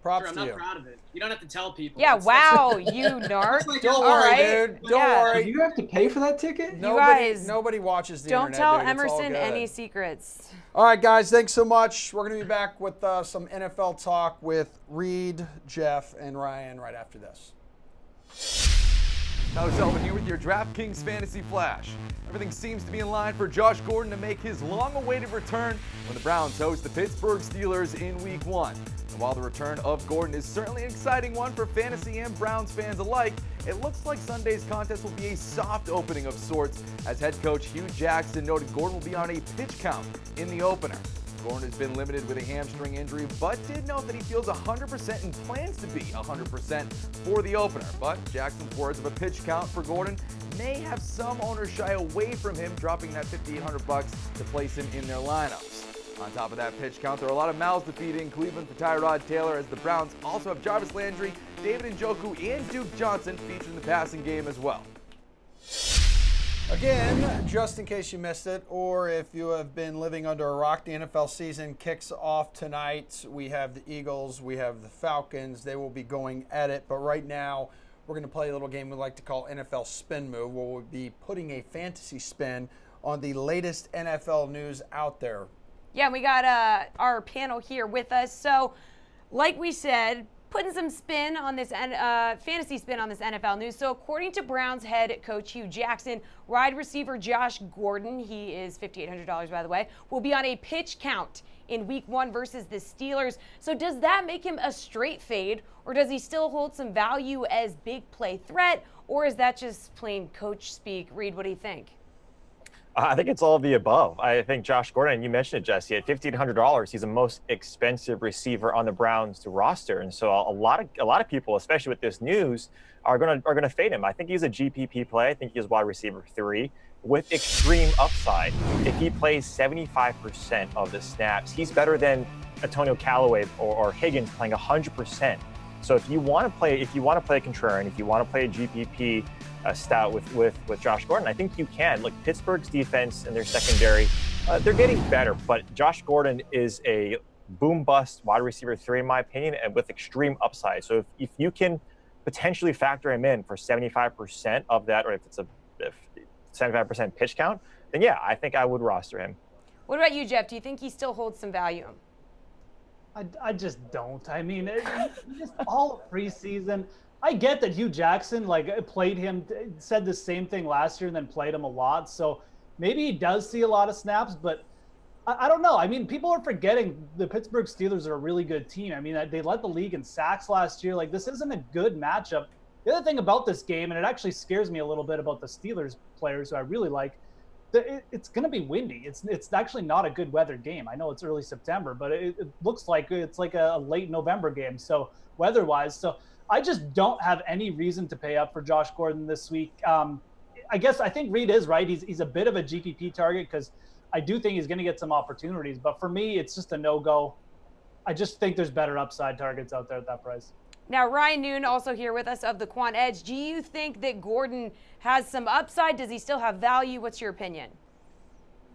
Props I'm to you. not proud of it. You don't have to tell people. Yeah, wow, you narc. Don't worry, dude. Don't worry. Do you have to pay for that ticket? Nobody watches the internet. Don't tell dude. Emerson any secrets. All right, guys, thanks so much. We're going to be back with some NFL talk with Reed, Jeff, and Ryan right after this. Tyler Sullivan here with your DraftKings Fantasy Flash. Everything seems to be in line for Josh Gordon to make his long-awaited return when the Browns host the Pittsburgh Steelers in Week 1. And while the return of Gordon is certainly an exciting one for fantasy and Browns fans alike, it looks like Sunday's contest will be a soft opening of sorts, as head coach Hugh Jackson noted Gordon will be on a pitch count in the opener. Gordon has been limited with a hamstring injury, but did note that he feels 100% and plans to be 100% for the opener. But Jackson's words of a pitch count for Gordon may have some owners shy away from him, dropping that $5,800 to place him in their lineups. On top of that pitch count, there are a lot of mouths to feed in Cleveland for Tyrod Taylor, as the Browns also have Jarvis Landry, David Njoku, and Duke Johnson featured in the passing game as well. Again, just in case you missed it, or if you have been living under a rock, the NFL season kicks off tonight. We have the Eagles, we have the Falcons. They will be going at it. But right now, we're going to play a little game we like to call NFL Spin Move, where we'll be putting a fantasy spin on the latest NFL news out there. Yeah, we got our panel here with us. So, like we said, putting some spin on this fantasy spin on this NFL news. So according to Browns head coach Hugh Jackson, wide receiver Josh Gordon, he is $5,800 by the way, will be on a pitch count in Week 1 versus the Steelers. So does that make him a straight fade, or does he still hold some value as big play threat, or is that just plain coach speak? Reed, what do you think? I think it's all of the above. I think Josh Gordon, you mentioned it, Jesse, at $1,500, he's the most expensive receiver on the Browns to roster, and so a lot of people, especially with this news, are gonna fade him. I think he's a GPP play. I think he's wide receiver 3 with extreme upside. If he plays 75% of the snaps, he's better than Antonio Callaway or Higgins playing 100%. So if you want to play a contrarian, if you want to play a GPP stout with Josh Gordon, I think you can. Look, Pittsburgh's defense and their secondary, they're getting better, but Josh Gordon is a boom bust wide receiver 3 in my opinion, and with extreme upside. So if you can potentially factor him in for 75% of that, or if it's a 75% pitch count, then yeah, I think I would roster him. What about you, Jeff? Do you think he still holds some value? I just don't. I mean, just all preseason. I get that Hugh Jackson played him, said the same thing last year and then played him a lot. So maybe he does see a lot of snaps, but I don't know. I mean, people are forgetting the Pittsburgh Steelers are a really good team. I mean, they led the league in sacks last year. This isn't a good matchup. The other thing about this game, and it actually scares me a little bit about the Steelers players who I really like, it's going to be windy. It's actually not a good weather game. I know it's early September, but it looks like it's like a late November game. So weather-wise, so I just don't have any reason to pay up for Josh Gordon this week. I think Reed is right. He's a bit of a GPP target because I do think he's going to get some opportunities. But for me, it's just a no-go. I just think there's better upside targets out there at that price. Now, Ryan Noon also here with us of the Quant Edge. Do you think that Gordon has some upside? Does he still have value? What's your opinion?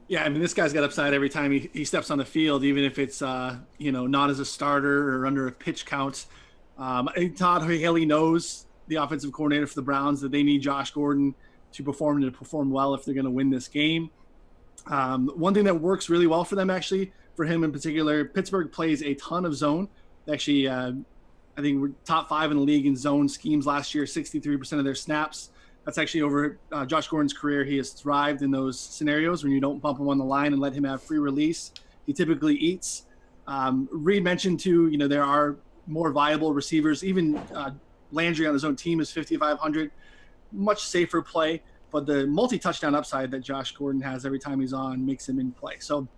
Yeah, I mean, this guy's got upside every time he steps on the field, even if it's, not as a starter or under a pitch count. I think Todd Haley knows, the offensive coordinator for the Browns, that they need Josh Gordon to perform well if they're going to win this game. One thing that works really well for them, actually, for him in particular, Pittsburgh plays a ton of zone. Actually, I think we're top 5 in the league in zone schemes last year, 63% of their snaps. That's actually over Josh Gordon's career. He has thrived in those scenarios when you don't bump him on the line and let him have free release. He typically eats. Reed mentioned, too, there are more viable receivers. Even Landry on his own team is 5,500. Much safer play, but the multi-touchdown upside that Josh Gordon has every time he's on makes him in play. So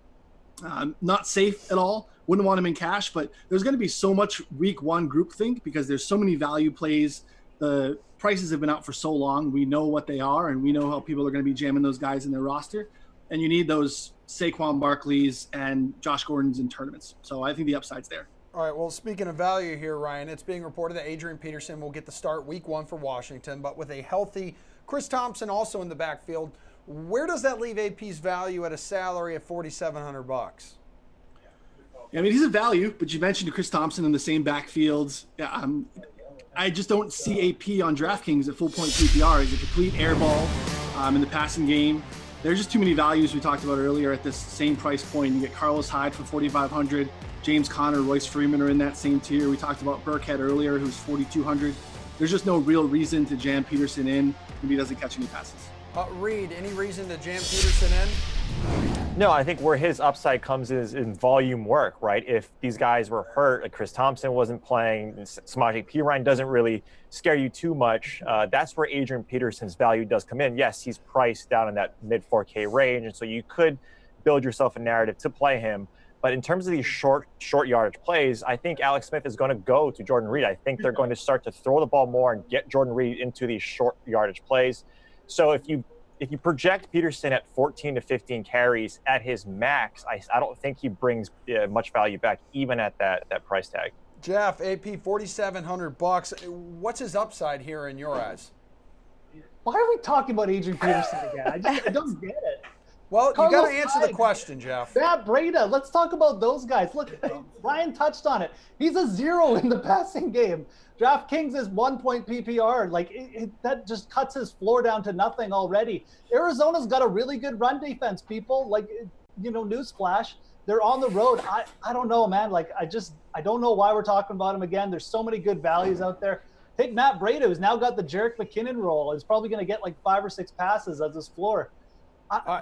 not safe at all. Wouldn't want him in cash, but there's going to be so much Week 1 groupthink because there's so many value plays. The prices have been out for so long. We know what they are, and we know how people are going to be jamming those guys in their roster. And you need those Saquon Barkleys and Josh Gordons in tournaments. So I think the upside's there. All right, well, speaking of value here, Ryan, it's being reported that Adrian Peterson will get the start Week 1 for Washington, but with a healthy Chris Thompson also in the backfield, where does that leave AP's value at a salary of $4,700? I mean, he's a value, but you mentioned Chris Thompson in the same backfields. I just don't see AP on DraftKings at full point PPR. He's a complete airball in the passing game. There's just too many values we talked about earlier at this same price point. You get Carlos Hyde for $4,500. James Conner, Royce Freeman are in that same tier. We talked about Burkhead earlier, who's $4,200. there's just no real reason to jam Peterson in when he doesn't catch any passes. Reed, any reason to jam Peterson in? No, I think where his upside comes is in volume work, right? If these guys were hurt, like Chris Thompson wasn't playing, Samaje Perine doesn't really scare you too much. That's where Adrian Peterson's value does come in. Yes, he's priced down in that mid 4K range, and so you could build yourself a narrative to play him. But in terms of these short yardage plays, I think Alex Smith is going to go to Jordan Reed. I think they're going to start to throw the ball more and get Jordan Reed into these short yardage plays. So if you project Peterson at 14 to 15 carries at his max, I don't think he brings much value back even at that price tag. Jeff, AP, $4,700. What's his upside here in your eyes? Why are we talking about Adrian Peterson again? I don't get it. Well, you Carlos got to answer the Hyde, question, Jeff. Matt Breida. Let's talk about those guys. Look, Ryan touched on it. He's a 0 in the passing game. DraftKings is 1 point PPR. That just cuts his floor down to nothing already. Arizona's got a really good run defense, people. Newsflash. They're on the road. I don't know, man. I don't know why we're talking about him again. There's so many good values out there. Take Matt Breida, who's now got the Jerick McKinnon role. He's probably going to get 5 or 6 passes as his floor.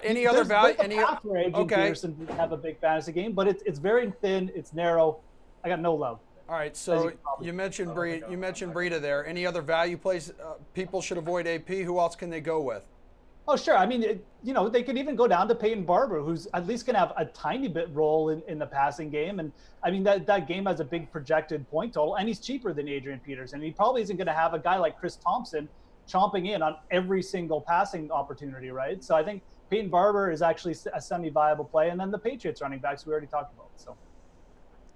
Any other value? Adrian Peterson didn't have a big fantasy game, but it's very thin. It's narrow. I got no love. All right, so you mentioned Breida there. Any other value plays people should avoid AP? Who else can they go with? Oh, sure. I mean, they could even go down to Peyton Barber, who's at least going to have a tiny bit role in the passing game. And I mean, that game has a big projected point total, and he's cheaper than Adrian Peterson. He probably isn't going to have a guy like Chris Thompson chomping in on every single passing opportunity, right? So I think Peyton Barber is actually a semi-viable play. And then the Patriots running backs we already talked about. So.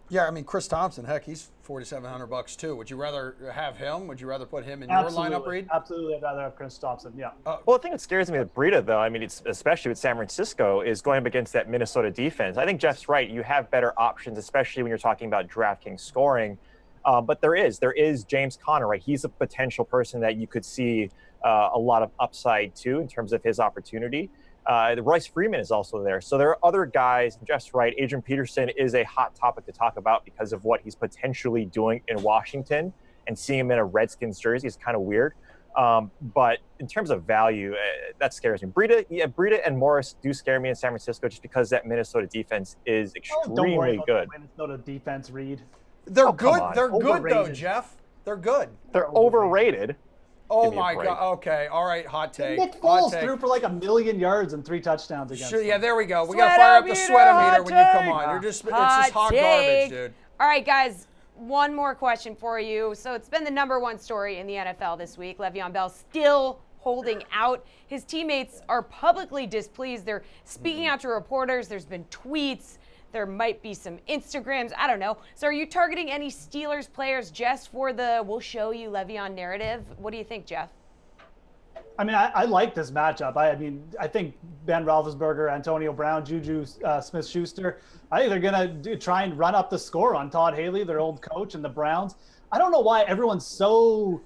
Yeah, I mean, Chris Thompson, heck, he's $4,700 too. Would you rather have him? Would you rather put him in your lineup, Reed? Absolutely, I'd rather have Chris Thompson, yeah. Well, the thing that scares me with Breida, though, I mean, it's especially with San Francisco, is going up against that Minnesota defense. I think Jeff's right. You have better options, especially when you're talking about DraftKings scoring. But there is James Conner, right? He's a potential person that you could see a lot of upside to in terms of his opportunity. Royce Freeman is also there. So there are other guys. Jeff's right. Adrian Peterson is a hot topic to talk about because of what he's potentially doing in Washington, and seeing him in a Redskins jersey is kind of weird. But in terms of value, that scares me. Breida and Morris do scare me in San Francisco just because that Minnesota defense is extremely good. Minnesota defense, Reed. They're good. They're good though, Jeff. They're good. They're overrated. Oh my God. Okay. All right. Hot take. Nick Foles threw for 1 million yards and 3 touchdowns against them. Yeah, there we go. We got to fire up the sweatometer when you come on. It's just hot garbage, dude. All right, guys. One more question for you. So it's been the #1 story in the NFL this week. Le'Veon Bell still holding out. His teammates are publicly displeased. They're speaking out to reporters. There's been tweets. There might be some Instagrams. I don't know. So are you targeting any Steelers players just for the "we'll show you Le'Veon" narrative? What do you think, Jeff? I mean, I like this matchup. I think Ben Roethlisberger, Antonio Brown, Juju Smith-Schuster, I think they're going to try and run up the score on Todd Haley, their old coach, and the Browns. I don't know why everyone's so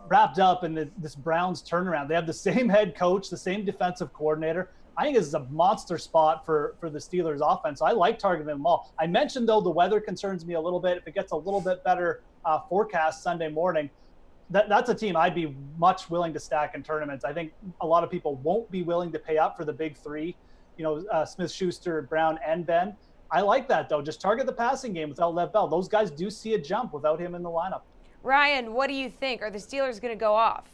wrapped up in this Browns turnaround. They have the same head coach, the same defensive coordinator. I think this is a monster spot for the Steelers offense. So I like targeting them all. I mentioned, though, the weather concerns me a little bit. If it gets a little bit better forecast Sunday morning, that's a team I'd be much willing to stack in tournaments. I think a lot of people won't be willing to pay up for the big three, Smith-Schuster, Brown, and Ben. I like that, though. Just target the passing game without Lev Bell. Those guys do see a jump without him in the lineup. Ryan, what do you think? Are the Steelers going to go off?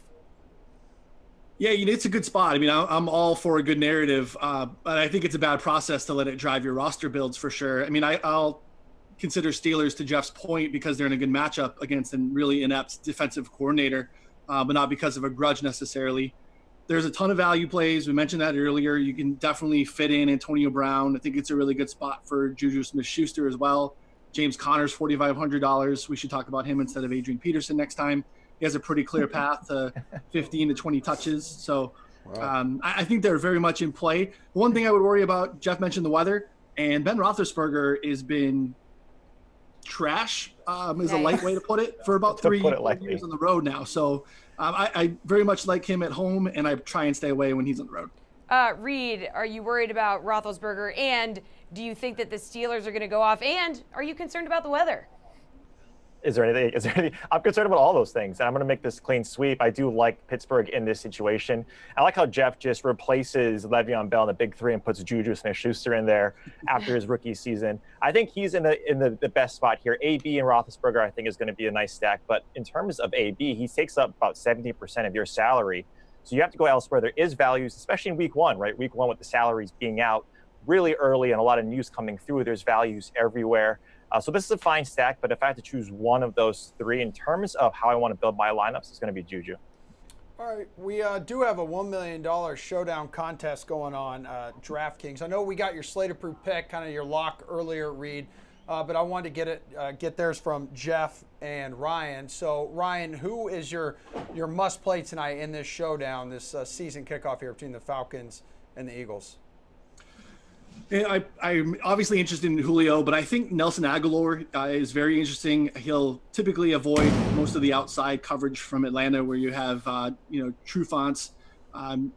Yeah, it's a good spot. I mean, I'm all for a good narrative, but I think it's a bad process to let it drive your roster builds for sure. I mean, I'll consider Steelers, to Jeff's point, because they're in a good matchup against a really inept defensive coordinator, but not because of a grudge necessarily. There's a ton of value plays. We mentioned that earlier. You can definitely fit in Antonio Brown. I think it's a really good spot for Juju Smith-Schuster as well. James Conner's $4,500. We should talk about him instead of Adrian Peterson next time. He has a pretty clear path to 15 to 20 touches. So I think they're very much in play. The one thing I would worry about, Jeff mentioned the weather, and Ben Roethlisberger has been trash, is a light way to put it, for about 3 years on the road now. So I very much like him at home, and I try and stay away when he's on the road. Reed, are you worried about Roethlisberger? And do you think that the Steelers are going to go off? And are you concerned about the weather? Is there anything? I'm concerned about all those things, and I'm going to make this clean sweep. I do like Pittsburgh in this situation. I like how Jeff just replaces Le'Veon Bell in the big three and puts Juju Smith-Schuster in there after his rookie season. I think he's in the best spot here. AB and Roethlisberger, I think, is going to be a nice stack. But in terms of AB, he takes up about 70% of your salary. So you have to go elsewhere. There is values, especially in week one, right? Week one with the salaries being out really early and a lot of news coming through. There's values everywhere. So this is a fine stack, but if I had to choose one of those three in terms of how I want to build my lineups, it's going to be Juju. All right, we do have a $1 million showdown contest going on DraftKings. I know we got your slate-approved pick, kind of your lock earlier, Reed, but I wanted to get theirs from Jeff and Ryan. So, Ryan, who is your must-play tonight in this showdown, this season kickoff here between the Falcons and the Eagles? I'm obviously interested in Julio, but I think Nelson Aguilar is very interesting. He'll typically avoid most of the outside coverage from Atlanta, where you have true fonts.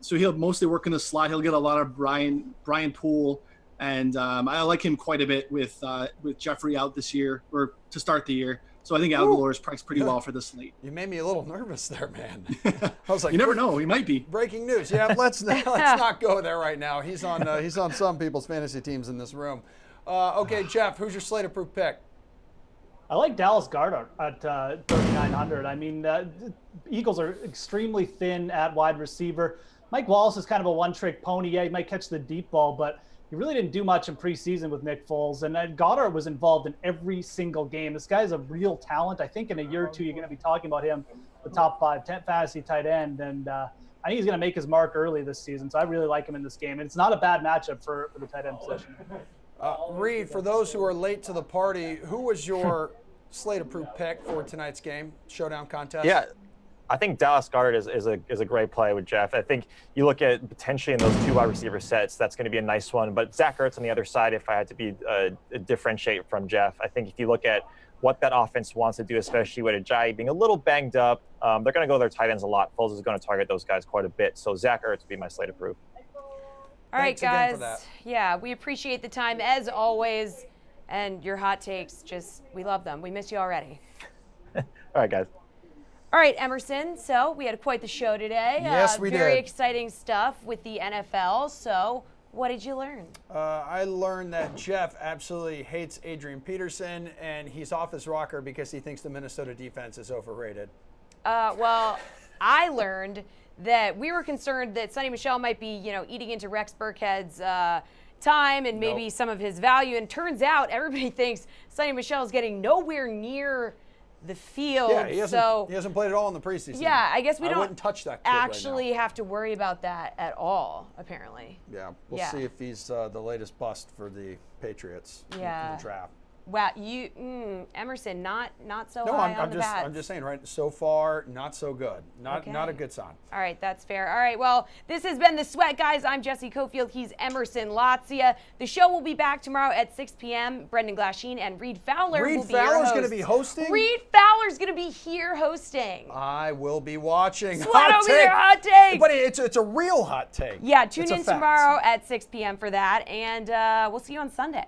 So he'll mostly work in the slot. He'll get a lot of Brian Poole, and I like him quite a bit with Jeffrey out this year or to start the year. So I think Aguilar is priced pretty well for the slate. You made me a little nervous there, man. I was like, you never know, he might be. Breaking news. Yeah, let's not go there right now. He's on some people's fantasy teams in this room. Okay, Jeff, who's your slate-approved pick? I like Dallas Goedert at 3,900. I mean, Eagles are extremely thin at wide receiver. Mike Wallace is kind of a one-trick pony. Yeah, he might catch the deep ball, but he really didn't do much in preseason with Nick Foles. And Goddard was involved in every single game. This guy's a real talent. I think in a year or two, you're going to be talking about him, the top 5 fantasy tight end. And I think he's going to make his mark early this season. So I really like him in this game. And it's not a bad matchup for the tight end position. Reed, for those who are late to the party, who was your slate-approved pick for tonight's game, showdown contest? Yeah. I think Dallas Goedert is a great play with Jeff. I think you look at potentially in those 2 wide receiver sets, that's going to be a nice one. But Zach Ertz on the other side, if I had to be differentiate from Jeff, I think if you look at what that offense wants to do, especially with Ajayi being a little banged up, they're going to go their tight ends a lot. Foles is going to target those guys quite a bit. So Zach Ertz would be my slate approved. All right, guys. Yeah, we appreciate the time as always, and your hot takes. We love them. We miss you already. All right, guys. All right, Emerson. So we had quite the show today. Yes, we did. Very exciting stuff with the NFL. So what did you learn? I learned that Jeff absolutely hates Adrian Peterson, and he's off his rocker because he thinks the Minnesota defense is overrated. Well, I learned that we were concerned that Sonny Michel might be, eating into Rex Burkhead's time and maybe some of his value. And turns out everybody thinks Sonny Michel is getting nowhere near the field. Yeah, he hasn't played at all in the preseason. Yeah, I guess I wouldn't touch that kid actually right now. have to worry about that at all, apparently. Yeah, we'll see if he's the latest bust for the Patriots in the draft. Wow, Emerson, not so high on the bats. I'm just saying, right? So far, not so good. Not a good sign. All right, that's fair. All right, well, this has been The Sweat, guys. I'm Jessie Coffield. He's Emerson Lotzia. The show will be back tomorrow at 6 p.m. Brendan Glasheen and Reed Fowler will be your host. Reed Fowler's going to be hosting? Reed Fowler's going to be here hosting. I will be watching. Sweat over there, hot take. But it's a real hot take. Yeah, tune in tomorrow at 6 p.m. for that, and we'll see you on Sunday.